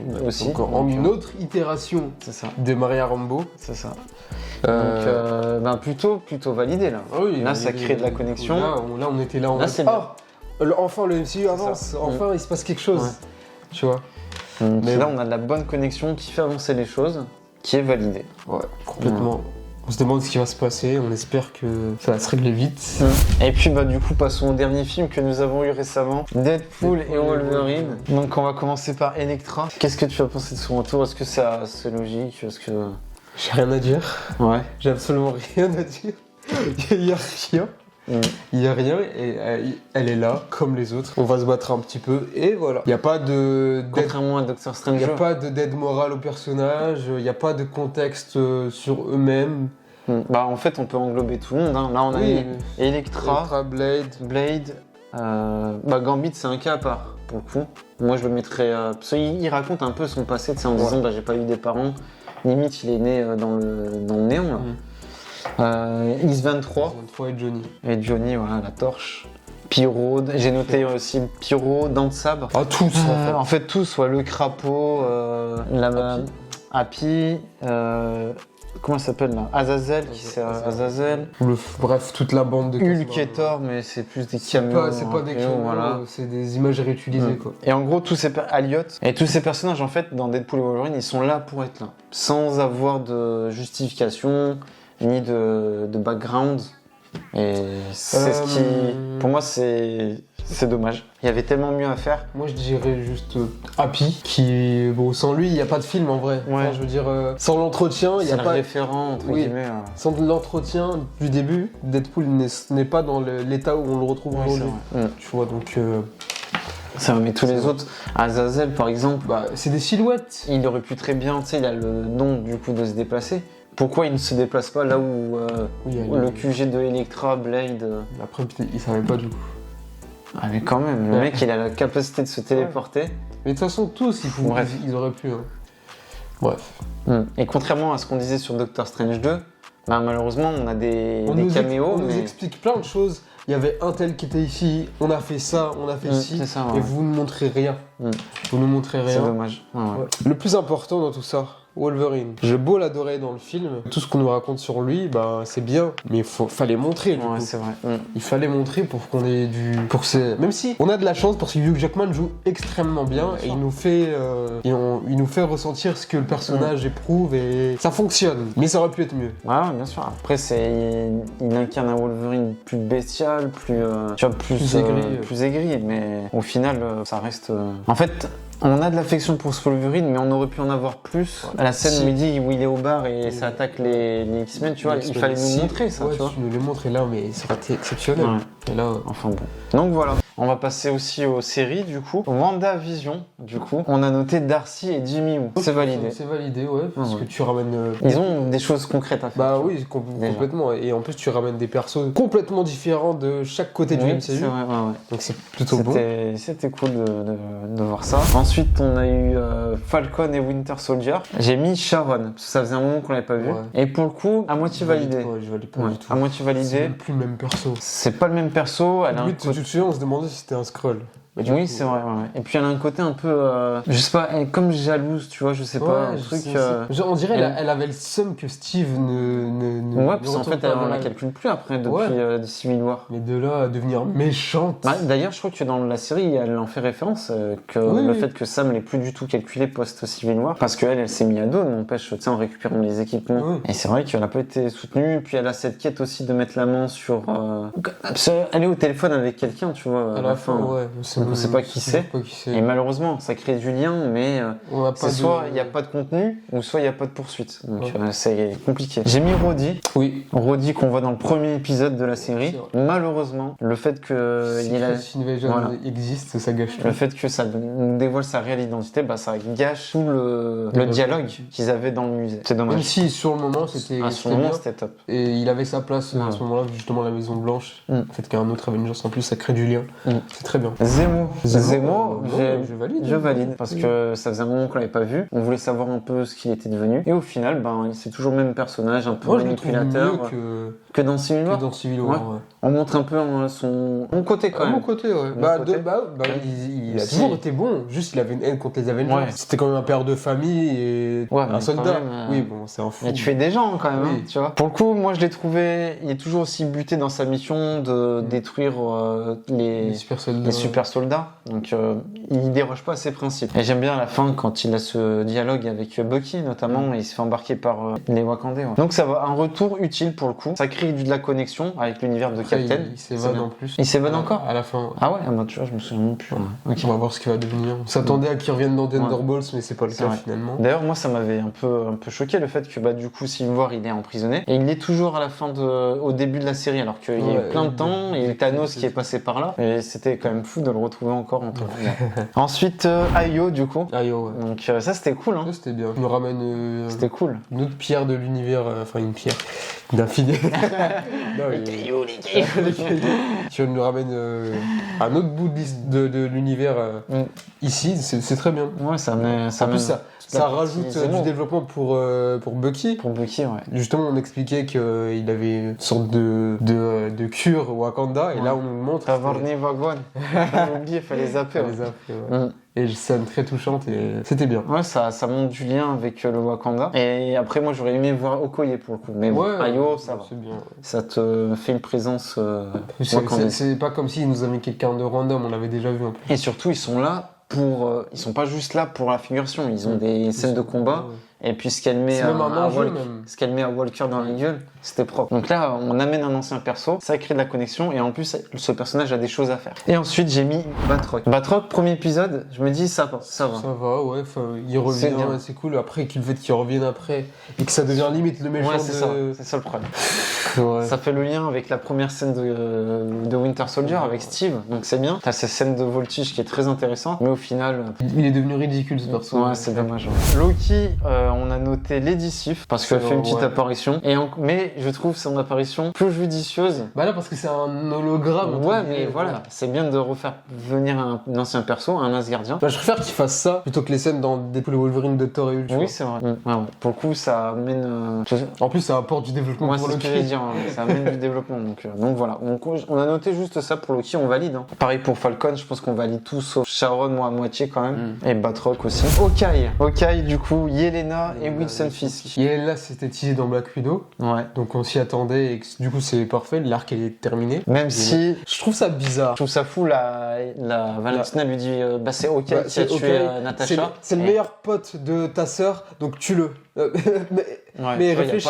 Donc, en une autre itération de Maria Rambeau. C'est ça. Donc, plutôt validé là. Ah oui, là, ça crée de la connexion. Là, on était là. Enfin, le MCU avance. Enfin, il se passe quelque chose. Tu vois. Mais là, on a de la bonne connexion qui fait avancer les choses, qui est validée. Ouais, complètement. On se demande ce qui va se passer, on espère que ça va se régler vite. Et puis du coup passons au dernier film que nous avons eu récemment, Deadpool et Wolverine. Donc on va commencer par Elektra. Qu'est-ce que tu as pensé de son retour? Est-ce que c'est logique? Est-ce que... J'ai rien à dire. Ouais. J'ai absolument rien à dire. Il y a rien. Il y a rien et elle est là comme les autres. On va se battre un petit peu et voilà. Il n'y a pas de... Contrairement à Doctor Strange. Il n'y a pas d'aide morale au personnage, il n'y a pas de contexte sur eux-mêmes. En fait, on peut englober tout le monde. Hein. Là, on a Elektra, Blade. Gambit, c'est un cas à part pour le coup. Moi, je le mettrais. Parce qu'il raconte un peu son passé, en disant j'ai pas eu des parents. Limite, il est né dans le néon. Là. X-23 et Johnny, voilà, la torche. Pyro, j'ai noté aussi Pyro, Dents de Sabre. Ah, tous en fait, tous, le crapaud, Happy, comment ça s'appelle là? Azazel, qui c'est Azazel. Bref, toute la bande de Hulk et Thor, mais c'est plus des caméos. C'est pas des caméos, voilà. C'est des images réutilisées quoi. Et en gros, Elliot et tous ces personnages en fait dans Deadpool et Wolverine, ils sont là pour être là, sans avoir de justification ni de background. Et c'est ce qui, pour moi, c'est dommage. Il y avait tellement mieux à faire. Moi, je dirais juste Happy, qui, sans lui, il n'y a pas de film en vrai. Ouais. Enfin, je veux dire, sans l'entretien, il n'y a pas. Référent entre guillemets. Sans l'entretien du début, Deadpool n'est pas dans l'état où on le retrouve aujourd'hui. Tu vois, donc. Ça mais tous les autres, Azazel par exemple, c'est des silhouettes. Il aurait pu très bien, il a le don du coup de se déplacer. Pourquoi il ne se déplace pas là où le QG de Elektra, Blade... Après, il savait pas du coup. Ah mais quand même, le mec il a la capacité de se téléporter. Mais de toute façon, tous, ils auraient pu. Bref. Et contrairement à ce qu'on disait sur Doctor Strange 2, malheureusement on a des caméos. On nous explique plein de choses. Il y avait un tel qui était ici, on a fait ça, on a fait ci, et vous ne montrez rien. Vous ne montrez rien. C'est dommage. Le plus important dans tout ça, Wolverine. J'ai beau l'adorer dans le film, tout ce qu'on nous raconte sur lui, c'est bien, mais fallait montrer. C'est vrai. Il fallait montrer pour qu'on ait du... Même si on a de la chance parce que Hugh Jackman joue extrêmement bien et il nous fait ressentir ce que le personnage éprouve et ça fonctionne. Mais ça aurait pu être mieux. Ouais, bien sûr. Après, il incarne un Wolverine plus bestial, plus aigri, mais au final, ça reste... En fait... On a de l'affection pour ce Wolverine, mais on aurait pu en avoir plus. À la scène où il est au bar et ça attaque les X-Men, tu vois, il fallait nous montrer ça, tu vois. Tu nous les montres là, mais ça aurait été exceptionnel. Et là, enfin bon. Donc voilà. On va passer aussi aux séries, du coup. WandaVision, du coup. On a noté Darcy et Jimmy Woo. C'est validé. C'est validé, ouais, parce que tu ramènes... Ils ont des choses concrètes à faire. Bah oui, complètement. Et en plus, tu ramènes des persos complètement différents de chaque côté du MCU. C'est vrai, donc c'est plutôt bon. C'était cool de voir ça. Ensuite, on a eu Falcon et Winter Soldier. J'ai mis Sharon, parce que ça faisait un moment qu'on l'avait pas vu. Et pour le coup, à moitié validé. Je valide pas du tout. À moitié validé. C'est même plus le même perso. C'est pas le même perso. Tu te souviens, on se demandait si c'était un Skrull. Bah, oui, c'est vrai. Ouais. Et puis elle a un côté un peu, je sais pas, elle est comme jalouse, tu vois, je sais pas, un truc. On dirait elle avait le seum que Steve ne ouais, parce qu'en fait, elle la calcule plus après depuis Civil War. Mais de là à devenir méchante. Bah, d'ailleurs, je crois que dans la série, elle en fait référence que le fait que Sam l'ait plus du tout calculé post Civil War, parce qu'elle, elle s'est mise à dos, n'empêche, tu sais, en récupérant les équipements. Oui. Et c'est vrai qu'elle a pas été soutenue. Puis elle a cette quête aussi de mettre la main sur. Elle est au téléphone avec quelqu'un, tu vois. À la fin, ouais. On sait pas qui c'est. Et malheureusement, ça crée du lien, mais c'est soit il n'y a pas de contenu, ou soit il n'y a pas de poursuite. Donc c'est compliqué. J'ai mis Rhodey. Oui. Rhodey qu'on voit dans le premier épisode de la série. Malheureusement, le fait que Invasion existe, ça gâche tout. Le fait que ça nous dévoile sa réelle identité, bah ça gâche tout le dialogue qu'ils avaient dans le musée. C'est dommage. Même si sur le moment c'était top. Et il avait sa place à ce moment-là, justement la Maison Blanche. Le fait qu'un autre Avengers en plus, ça crée du lien. C'est très bien. Zemo, je valide parce que ça faisait un moment qu'on l'avait pas vu. On voulait savoir un peu ce qu'il était devenu. Et au final, c'est toujours le même personnage, un peu manipulateur que dans Civil War. On montre un peu son côté quand même. Mon côté, ouais. Il a toujours été bon. Juste, il avait une haine contre les Avengers. Ouais. C'était quand même un père de famille et un soldat. Oui, bon, c'est un fou. Il a tué des gens quand même, tu vois. Pour le coup, moi, je l'ai trouvé. Il est toujours aussi buté dans sa mission de détruire les super soldats. Donc, il déroge pas à ses principes. Et j'aime bien à la fin quand il a ce dialogue avec Bucky, notamment, et il se fait embarquer par les Wakandais. Ouais. Donc, ça va un retour utile pour le coup. Ça crée de la connexion avec l'univers de Captain. Il s'évade en plus. Il s'évade encore à la fin. Ah ouais, tu vois, je me souviens même plus. Okay. On va voir ce qu'il va devenir. On s'attendait à qu'il revienne dans Thunderbolts, mais c'est pas le cas finalement. D'ailleurs, moi, ça m'avait un peu choqué le fait que du coup, Civil War, il est emprisonné et il est toujours à la fin au début de la série, alors qu'il y a eu plein de temps et Thanos qui est passé par là. Et c'était quand même fou de le retrouver encore entre Ensuite, Ayo, du coup. Ayo, ouais. Donc ça, c'était cool. Ça, c'était bien. Il nous ramène. C'était cool. Une autre pierre de l'univers, enfin une pierre d'infini. Les cailloux. Tu nous ramènes un autre bout de l'univers ici, c'est très bien. Ouais, ça rajoute du développement pour Bucky. Pour Bucky, ouais. Justement, on expliquait qu'il avait une sorte de cure au Wakanda, et là on nous montre. Tavarni Wagwan. J'ai oublié, il fallait zapper. Et scène très touchante et c'était bien. Ouais, ça montre du lien avec le Wakanda. Et après, moi, j'aurais aimé voir Okoye pour le coup. Mais Ayo, ça va. C'est bien. Ça te fait une présence c'est pas comme s'ils nous avaient mis quelqu'un de random, on l'avait déjà vu un peu. Et surtout, ils sont là ils sont pas juste là pour la figuration. Ils ont des scènes de combat. Et puis ce qu'elle met à Walker dans la gueule, c'était propre. Donc là, on amène un ancien perso, ça crée de la connexion, et en plus, ce personnage a des choses à faire. Et ensuite, j'ai mis Batroc. Batroc, premier épisode, je me dis ça va. Ça va, ouais. Il revient, c'est cool. Après, qu'il revienne après, et que ça devient limite le méchant. Ouais, c'est ça le problème. Ça fait le lien avec la première scène de Winter Soldier avec Steve, donc c'est bien. T'as cette scène de voltige qui est très intéressante, mais au final, il est devenu ridicule ce perso. Ouais, c'est dommage. Loki, on a noté Lady Sif parce qu'elle fait une petite apparition, mais je trouve son apparition plus judicieuse. Bah là, parce que c'est un hologramme. Ouais, mais voilà, c'est bien de refaire venir un ancien perso, un Asgardien. Bah, je préfère qu'il fasse ça plutôt que les scènes dans Deadpool et Wolverine de Thor et Hulk. Oui, c'est vrai. Ouais. Pour le coup, ça amène. En plus, ça apporte du développement pour Loki. C'est ce que dire, ça amène du développement. Donc voilà. On a noté juste ça pour Loki, on valide. Pareil pour Falcon, je pense qu'on valide tout sauf Sharon, moi à moitié quand même. Et Batroc aussi. Hawkeye, du coup, Yelena et Wilson Fisk. Yelena, c'était teasé dans Black Widow. Ouais. Donc on s'y attendait et du coup c'est parfait, l'arc est terminé. Même si je trouve ça bizarre. Je trouve ça fou, la Valentina lui dit c'est Hawkeye qui a tué Natasha. C'est le meilleur pote de ta sœur, donc tue-le. Mais réfléchis.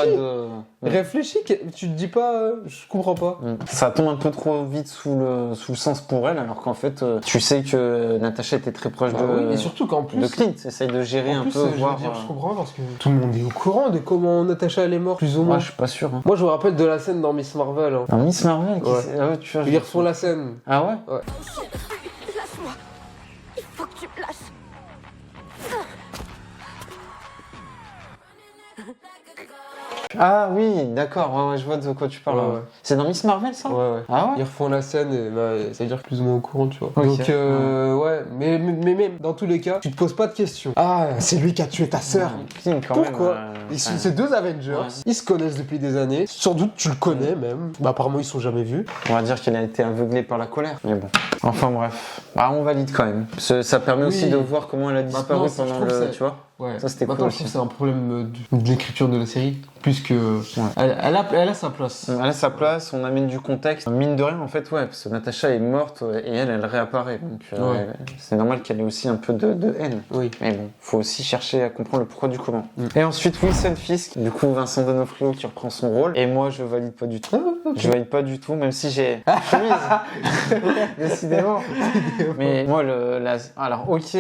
Réfléchis, tu te dis pas, je comprends pas. Ça tombe un peu trop vite sous le sens pour elle, alors qu'en fait, tu sais que Natasha était très proche et surtout qu'en plus de Clint. Essaye de gérer un peu, voir. Je comprends parce que tout le monde est au courant de comment Natasha elle est morte, plus ou moins. Moi, je suis pas sûr. Moi, je me rappelle de la scène dans Miss Marvel. Dans Miss Marvel, tu vois, ils refont la scène. Ah ouais. Lâche-moi. Il faut que tu me lâches. Ah oui, d'accord, je vois de quoi tu parles. Ouais. C'est dans Miss Marvel, ça ? Ouais. Ah ouais ? Ils refont la scène et ça veut dire plus ou moins au courant, tu vois. Okay. Donc, mais même dans tous les cas, tu te poses pas de questions. Ah, c'est lui qui a tué ta sœur. Pourquoi ? C'est deux Avengers, ils se connaissent depuis des années, sans doute tu le connais même, bah apparemment ils sont jamais vus. On va dire qu'il a été aveuglé par la colère, mais bon. Enfin bref, on valide quand même. Ça permet aussi de voir comment elle a disparu pendant le... Tu vois. Ouais. Ça c'était cool. Maintenant, je trouve que c'est un problème de l'écriture de la série, puisque elle a sa place. Elle a sa place, on amène du contexte. Mine de rien, en fait, parce que Natasha est morte et elle réapparaît. Donc c'est normal qu'elle ait aussi un peu de haine. Oui. Mais bon, faut aussi chercher à comprendre le pourquoi du comment. Et ensuite, Wilson Fisk, du coup Vincent D'Onofrio qui reprend son rôle. Et moi, je valide pas du tout. Je valide pas du tout, même si j'ai chemise. Décidément. Mais moi, alors ok,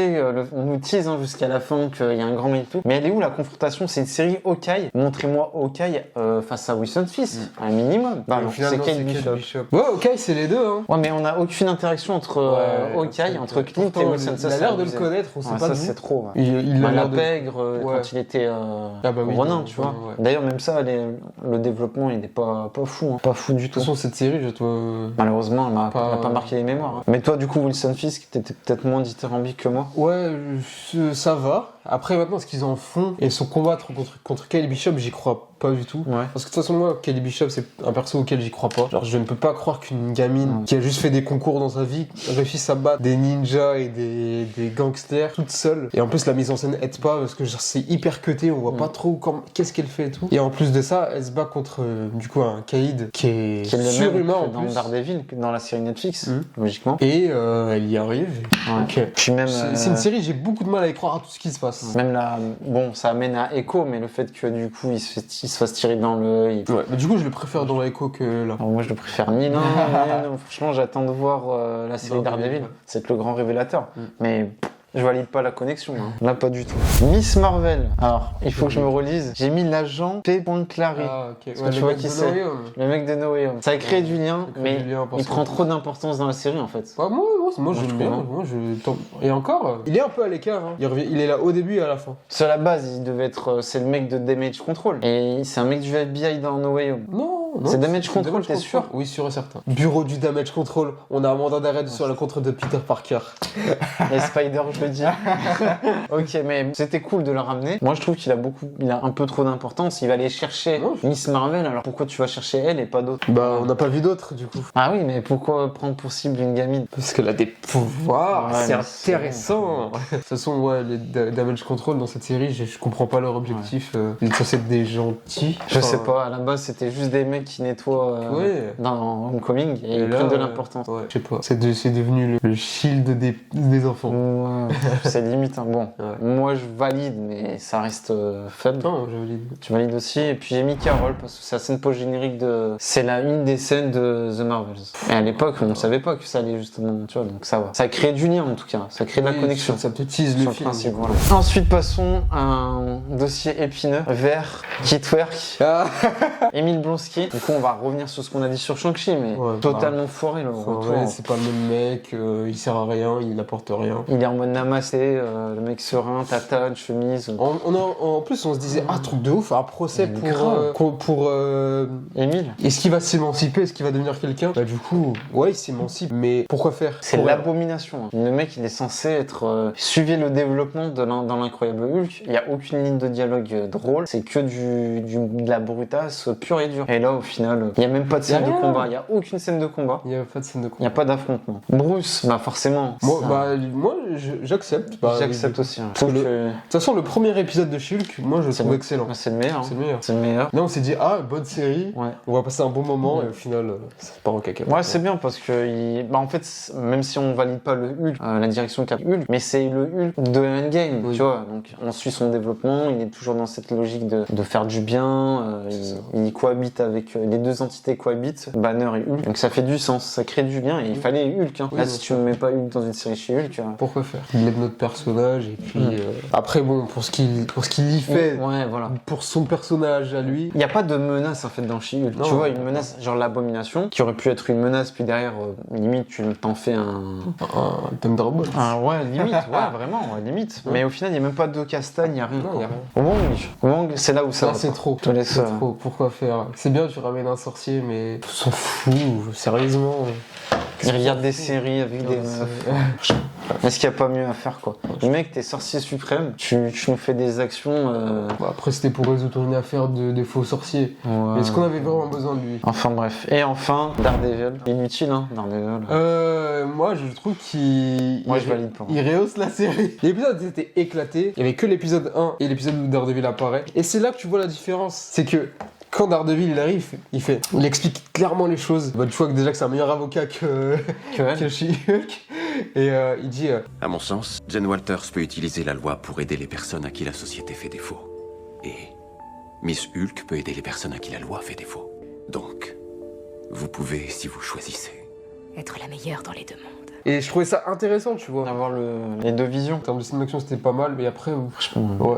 on nous tease jusqu'à la fin qu'il y a un grand mais tout. Mais elle est où la confrontation? C'est une série Hawkeye. Montrez-moi Hawkeye face à Wilson Fisk, un minimum. C'est Kate Bishop. Ouais, Hawkeye, c'est les deux. Hein. Ouais, mais on a aucune interaction entre Hawkeye, entre Clint et Wilson. Il a l'air de le connaître, on sait pas. Ça c'est trop. Il a l'air pègre quand il était Ronin, tu vois. D'ailleurs, même ça, le développement, il est pas fou, pas fou du tout. De toute façon, cette série, je trouve. Malheureusement, elle m'a pas marqué les mémoires. Mais toi, du coup, Wilson Fisk, t'étais peut-être moins dithyrambique que moi. Ouais, ça va. Après, maintenant, ce qu'ils en font et son combat contre Kate Bishop, j'y crois pas du tout. Parce que de toute façon, moi, Kate Bishop, c'est un perso auquel j'y crois pas. Genre, je ne peux pas croire qu'une gamine qui a juste fait des concours dans sa vie réussisse à battre des ninjas et des gangsters toute seule. Et en plus, la mise en scène aide pas parce que genre, c'est hyper cuté, on voit pas trop qu'est-ce qu'elle fait et tout. Et en plus de ça, elle se bat contre du coup un Caïd qui est surhumain en plus. Dans Daredevil, dans la série Netflix, logiquement. Et elle y arrive. Okay. Puis même, c'est une série, j'ai beaucoup de mal à y croire à tout ce qui se passe. Même là, bon, ça amène à Echo, mais le fait que du coup il se fasse tirer dans l'œil. Ouais, mais du coup je le préfère dans Echo que là. Alors, moi je le préfère ni non. Franchement, j'attends de voir la série Daredevil. C'est le grand révélateur. Mais je valide pas la connexion, là pas du tout. Miss Marvel. Alors, il faut que je me relise. J'ai mis l'agent P. Clary. Ah, ok. Parce que tu vois qui c'est. Le mec de No Way Home. Ça a créé du lien, mais il prend trop d'importance dans la série en fait. Moi je l'aime bien. Et encore, il est un peu à l'écart. Il est là au début et à la fin. Sur la base, il devait être. C'est le mec de Damage Control. Et c'est un mec du FBI dans No Way Home. Non. C'est Damage Control, t'es sûr? Oui, sûr et certain. Bureau du Damage Control. On a un mandat d'arrêt sur la contre de Peter Parker. Et Spider, je le dis. Ok, mais c'était cool de le ramener. Moi, je trouve qu'il a un peu trop d'importance. Il va aller chercher Miss Marvel. Alors pourquoi tu vas chercher elle et pas d'autres? Bah, on n'a pas vu d'autres du coup. Ah oui, mais pourquoi prendre pour cible une gamine? Parce qu'elle a des pouvoirs. C'est intéressant. De toute façon, les Damage Control dans cette série, je comprends pas leur objectif. Ils sont censés être des gentils. Je sais pas. À la base, c'était juste des mecs qui nettoient dans Homecoming et ils prennent de l'importance. Je sais pas. C'est devenu le shield des enfants. Ouais. C'est limite. Bon, moi je valide, mais ça reste faible. Non, je valide. Tu valides aussi. Et puis j'ai mis Carol parce que c'est la scène post-générique c'est une des scènes de The Marvels. Et à l'époque, on savait pas que ça allait justement, tu vois, donc ça va. Ça crée du lien en tout cas. Ça crée de la connexion. Ça te tease le film. Principe, voilà. Ensuite, passons à un dossier épineux vers Kitwerk. Émile Blonsky. Du coup, on va revenir sur ce qu'on a dit sur Shang-Chi, mais totalement foiré le retour. C'est pas le même mec, il sert à rien, il apporte rien. Il est en mode namassé, le mec serein, tatane, chemise. En plus, on se disait, truc de ouf, un procès pour Émile. Est-ce qu'il va s'émanciper? Est-ce qu'il va devenir quelqu'un? Bah, du coup, il s'émancipe, mais pourquoi faire? C'est l'abomination. Le mec, il est censé être. Suivez le développement dans l'incroyable Hulk. Il n'y a aucune ligne de dialogue drôle. C'est que de la brutasse pure et dure. Et là, au final, il n'y a même pas de scène de combat. Il n'y a aucune scène de combat. Il n'y a pas de scène de combat. Il n'y a pas d'affrontement. Bruce, forcément. Moi, j'accepte. J'accepte aussi. De toute façon, le premier épisode de Shulk, moi, je le trouve excellent. C'est le meilleur. C'est le meilleur. Là, on s'est dit, bonne série. On va passer un bon moment et au final, ça part en caca. Ouais, c'est bien parce que, en fait, même si on valide pas le Hulk, la direction qu'a Hulk, mais c'est le Hulk de Endgame, tu vois. Donc, on suit son développement. Il est toujours dans cette logique de faire du bien. Il cohabite avec les deux entités cohabitent, Banner et Hulk. Donc, ça fait du sens. Ça crée du lien et il fallait Hulk. Là, si tu ne mets pas Hulk dans une série chez Hulk, pourquoi faire? Il aime notre personnage et puis après pour ce qu'il y fait, pour son personnage à lui. Il n'y a pas de menace en fait dans She-Hulk. Tu vois, une menace genre l'abomination qui aurait pu être une menace puis derrière limite tu t'en fais un Thunderbolt. Limite, vraiment, limite. Mais au final, il n'y a même pas de castagne, il n'y a rien. Wong, c'est là où ça va. C'est trop. Je te laisse. Trop. Pourquoi faire? C'est bien, tu ramènes un sorcier, mais on s'en fout, sérieusement. Ils regardent des séries avec des meufs. Est-ce qu'il n'y a pas mieux à faire, quoi? Le mec, t'es sorcier suprême, tu nous fais des actions... Après, c'était pour résoudre une affaire des faux sorciers. Ouais. Est-ce qu'on avait vraiment besoin de lui? Enfin bref. Et enfin, Daredevil. Inutile, hein, Daredevil. Moi, je trouve qu'il... Moi, je valide pas. Il rehausse la série. L'épisode était éclaté. Il y avait que l'épisode 1 et l'épisode où Daredevil apparaît. Et c'est là que tu vois la différence. C'est que... Quand Daredevil il arrive, il explique clairement les choses. Bah, tu vois que déjà que c'est un meilleur avocat que She-Hulk. Et il dit À mon sens, Jen Walters peut utiliser la loi pour aider les personnes à qui la société fait défaut. Et Miss Hulk peut aider les personnes à qui la loi fait défaut. Donc, vous pouvez, si vous choisissez, Être la meilleure dans les deux mondes. Et je trouvais ça intéressant, tu vois. D'avoir les deux visions. En termes de cinéma d'action, c'était pas mal, mais après...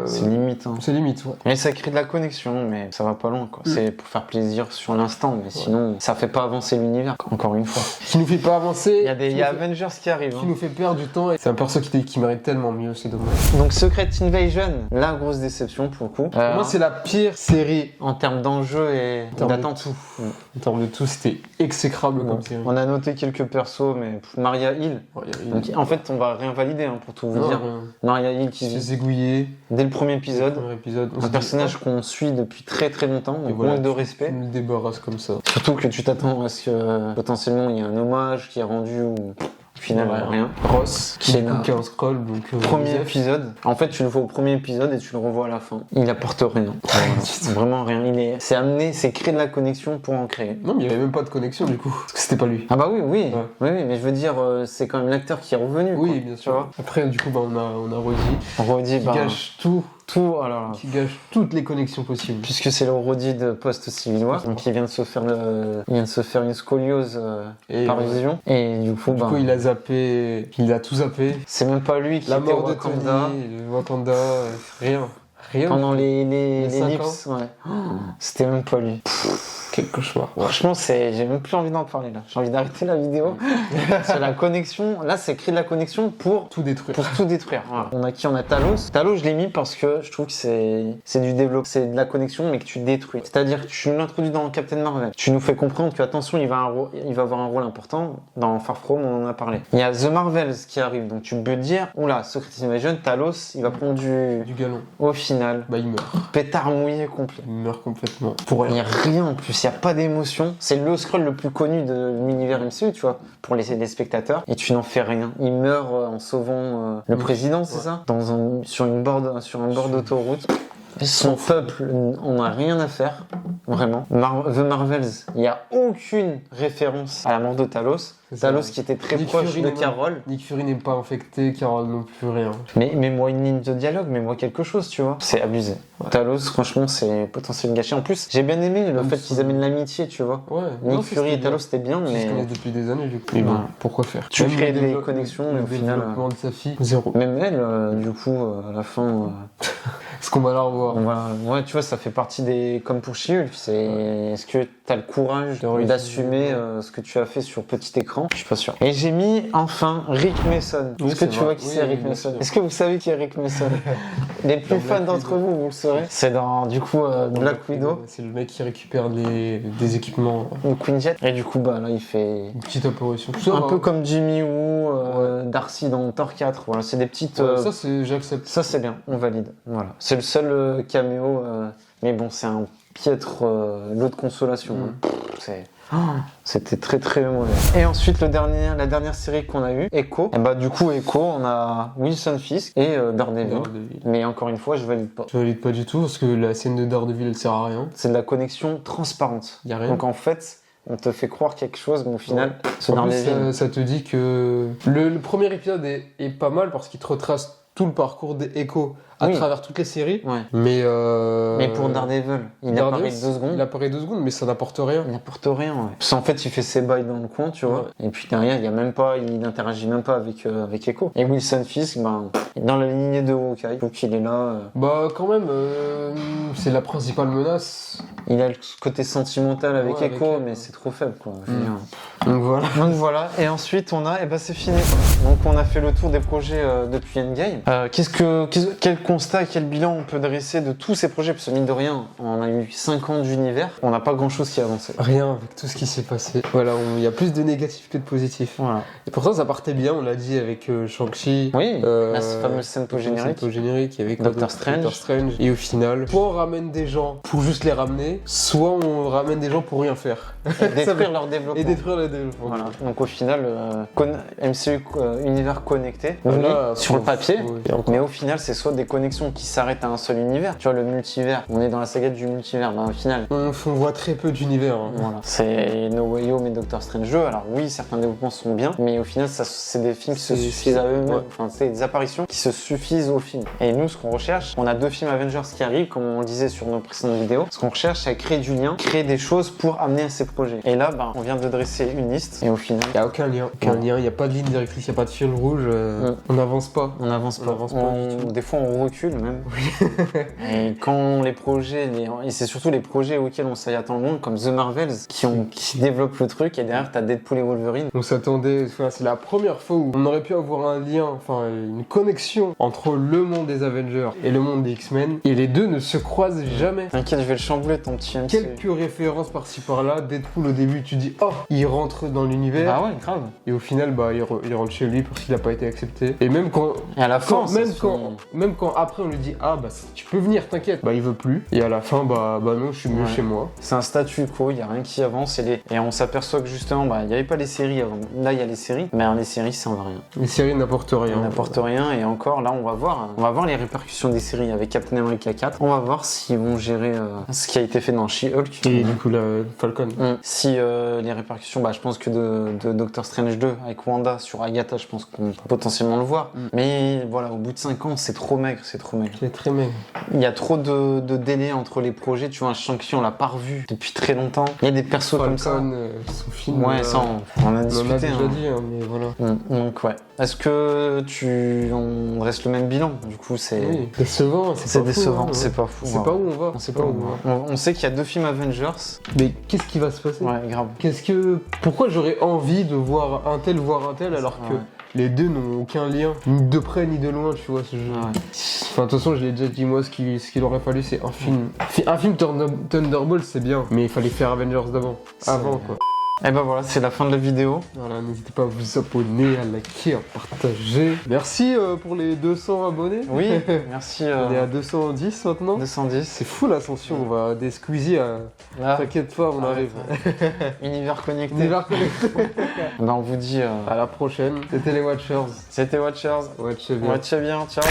C'est limite. Hein. C'est limite, ouais. Mais ça crée de la connexion, mais ça va pas loin, quoi. C'est pour faire plaisir sur l'instant, mais sinon, ça fait pas avancer l'univers, encore une fois. Qui nous fait pas avancer. Il y a Avengers qui arrive. Qui nous fait perdre du temps. Et c'est un perso qui mérite tellement mieux, c'est dommage. Donc Secret Invasion, la grosse déception pour le coup. Pour moi, c'est la pire série en termes d'enjeu et d'attente. En termes de tout, c'était exécrable comme série. On a noté quelques persos, mais Maria Hill. Donc, en fait, on va rien valider, hein, pour tout vous dire. Maria Hill qui se fait zégouiller dès le premier épisode. Un personnage qu'on suit depuis très très longtemps, donc voilà, manque de respect. Tu me débarrasses comme ça. Surtout que tu t'attends à ce que potentiellement il y ait un hommage qui est rendu ou au final rien. Ross qui est là. Un scroll, donc premier épisode. En fait, tu le vois au premier épisode et tu le revois à la fin. Il apporte rien. Vraiment rien. C'est amené, c'est créer de la connexion pour en créer. Non, mais il n'y avait même pas de connexion du coup. Parce que c'était pas lui. Ah bah oui, mais je veux dire, c'est quand même l'acteur qui est revenu. Oui, quoi, bien sûr. Après, du coup, on a Roddy. Qui gâche tout. Qui gâche toutes les connexions possibles. Puisque c'est le Roddy de Post-Civil War, donc il vient de se faire une scoliose par vision. Et du coup, il a zappé, il a tout zappé. C'est même pas lui qui la était mort de Wakanda. Wakanda, rien. Pendant les ellipses, ouais. C'était même pas lui. Quel cauchemar. Franchement, j'ai même plus envie d'en parler là. J'ai envie d'arrêter la vidéo. C'est la connexion. Là, c'est créer de la connexion pour tout détruire. Voilà. On a Talos. Talos, je l'ai mis parce que je trouve que c'est du développement, c'est de la connexion, mais que tu détruis. C'est-à-dire que tu l'introduis dans Captain Marvel. Tu nous fais comprendre que attention, il va avoir un rôle important. Dans Far From, on en a parlé. Il y a The Marvels qui arrive, donc tu peux te dire, oula, Secret Invasion, Talos, il va prendre du galon. Au final, il meurt. Pétard mouillé complet. Il meurt complètement. Il n'y a rien en plus. Il n'y a pas d'émotion. C'est le Skrull le plus connu de l'univers MCU, tu vois, pour les spectateurs. Et tu n'en fais rien. Il meurt en sauvant le président, c'est ça, sur un bord d'autoroute. Son peuple, on n'a rien à faire, vraiment. The Marvels, il n'y a aucune référence à la mort de Talos. Talos qui était très proche de Carol. Nick Fury n'est pas infecté, Carol non plus, rien. Mais moi une ligne de dialogue, mais moi quelque chose, tu vois. C'est abusé. Ouais. Talos, franchement, c'est potentiellement gâché. En plus, j'ai bien aimé le fait qu'ils amènent l'amitié, tu vois. Ouais. Nick Fury et Talos, c'était bien, mais... Ils se connaissent depuis des années, du coup. Mais bon, pourquoi faire? Tu crées des connexions, mais au final... Le développement de sa fille, zéro. Même elle, du coup, à la fin... Est-ce qu'on va la revoir? Ouais, tu vois, ça fait partie des... Comme pour She-Hulk, est-ce que t'as le courage d'assumer ce que tu as fait sur petit écran? Je suis pas sûr. Et j'ai mis enfin Rick Mason. Est-ce que tu vois qui c'est Rick Mason? Est-ce que vous savez qui est Rick Mason? Les plus fans d'entre vous le saurez. C'est dans, du coup, Black Widow. C'est le mec qui récupère des équipements. Le Queen Jet. Et du coup, là, il fait... Une petite apparition. Un peu comme Jimmy Woo, Darcy dans Thor 4. Voilà, c'est des petites... ça, j'accepte. Ça, c'est bien. On valide. Voilà. C'est le seul caméo. Mais bon, c'est un piètre lot de consolation. C'était très très mauvais. Et ensuite la dernière série qu'on a eue, Echo. Et bah du coup Echo, on a Wilson Fisk et Daredevil. Mais encore une fois, je valide pas. Je valide pas du tout parce que la scène de Daredevil elle sert à rien. C'est de la connexion transparente. Y a rien. Donc en fait, on te fait croire quelque chose, mais au final, ce en plus, ça te dit que le premier épisode est pas mal parce qu'il te retrace tout le parcours d'Echo à travers toutes les séries. Ouais. Mais pour Daredevil, il apparaît 2 secondes. Il apparaît 2 secondes, mais ça n'apporte rien. Il n'apporte rien, ouais. Parce qu'en fait, il fait ses bails dans le coin, tu vois. Et puis derrière, il n'interagit même pas avec Echo. Et Wilson Fisk, dans la lignée de Hawkeye, donc il est là. Quand même, c'est la principale menace. Il a le côté sentimental avec Echo, mais c'est trop faible, quoi. Donc voilà. Et ensuite, c'est fini. Donc on a fait le tour des projets depuis Endgame. Quel constat, quel bilan on peut dresser de tous ces projets? Parce que mine de rien, on a eu 5 ans d'univers, on n'a pas grand chose qui a avancé. Rien avec tout ce qui s'est passé. Voilà, il y a plus de négatifs que de positifs. Voilà. Et pourtant, ça partait bien, on l'a dit avec Shang-Chi. Oui, la fameuse scène post-générique avec Doctor Strange. Et au final, soit on ramène des gens pour juste les ramener, soit on ramène des gens pour rien faire. Et détruire leur développement. Et détruire le développement. Voilà. Donc au final, MCU univers connecté, Voilà, sur le papier, oui. mais au final, c'est soit des connexions qui s'arrêtent à un seul univers. Tu vois, le multivers, on est dans la saga du multivers, au final. On voit très peu d'univers. Hein. Voilà. C'est No Way Home et Doctor Strange 2. Alors oui, certains développements sont bien, mais au final, c'est des films qui se suffisent à eux-mêmes. Ouais. Enfin, c'est des apparitions qui se suffisent au film. Et nous, ce qu'on recherche, on a 2 films Avengers qui arrivent, comme on le disait sur nos précédentes vidéos. Ce qu'on recherche, c'est à créer du lien, créer des choses pour amener à ces projets. Et là, on vient de dresser une liste, et au final... Il n'y a aucun lien. Il n'y a pas de ligne directrice, il n'y a pas de fil rouge. On n'avance pas. On n'avance pas. Des fois, on recule même. Et quand les projets, et c'est surtout les projets auxquels on s'y attend moins, comme The Marvels, qui développent le truc, et derrière, t'as Deadpool et Wolverine. On s'attendait, c'est la première fois où on aurait pu avoir un lien, enfin une connexion entre le monde des Avengers et le monde des X-Men, et les deux ne se croisent jamais. T'inquiète, je vais le chambouler ton petit MC. Quelques références par-ci par-là, Deadpool au début, tu dis oh, il rentre dans l'univers. Bah ouais, grave. Et au final, il rentre chez lui parce qu'il n'a pas été accepté. Et même quand. Et à la fin, même quand après on lui dit ah bah tu peux venir, t'inquiète, bah il veut plus. Et à la fin, bah non, je suis mieux chez moi. C'est un statu quo, il n'y a rien qui avance. Et on s'aperçoit que justement, il n'y avait pas les séries avant. Là, il y a les séries, mais les séries, ça en va rien. Les séries n'apportent rien. N'apportent rien, et encore, là, on va voir les répercussions des séries avec Captain America 4. On va voir s'ils vont gérer ce qui a été fait dans She-Hulk. Et du coup, Falcon. Si les répercussions, je pense que de Doctor Strange 2 avec Wanda sur Agatha, je pense qu'on peut potentiellement le voir. Mais voilà, au bout de 5 ans, c'est trop maigre, c'est trop maigre. C'est très maigre. Il y a trop de délais entre les projets. Tu vois, un Shang-Chi, on l'a pas revu depuis très longtemps. Il y a des persos Falcon, comme ça. Son film. Ouais, ça, on en a discuté. On en a déjà dit, mais voilà. Donc, ouais. Est-ce que on reste le même bilan? Du coup, c'est... Oui. Décevant, c'est décevant, c'est pas fou. C'est pas où on va. On sait pas où on va. On sait qu'il y a 2 films Avengers. Mais qu'est-ce qui va se passer? Ouais, grave. Pourquoi j'aurais envie de voir un tel alors que les deux n'ont aucun lien, ni de près ni de loin, tu vois, ce jeu. Ouais. Enfin, de toute façon, je l'ai déjà dit, moi, ce qu'il aurait fallu, c'est un film. Un film Thunderbolt, c'est bien, mais il fallait faire Avengers avant, quoi. Et ben voilà, c'est la fin de la vidéo. Voilà, n'hésitez pas à vous abonner, à liker, à partager. Merci pour les 200 abonnés. Oui, merci. On est à 210 maintenant. 210. C'est fou l'ascension, on va des squeezies à... T'inquiète pas, on arrive. Univers connecté. On vous dit à la prochaine. C'était les Watchers. C'était Watchers. Watchez bien, ciao.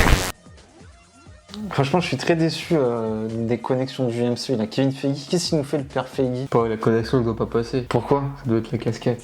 Franchement, je suis très déçu des connexions du MCU. Kevin Feige, qu'est-ce qu'il nous fait le père Feige? La connexion ne doit pas passer. Pourquoi? Ça doit être la casquette.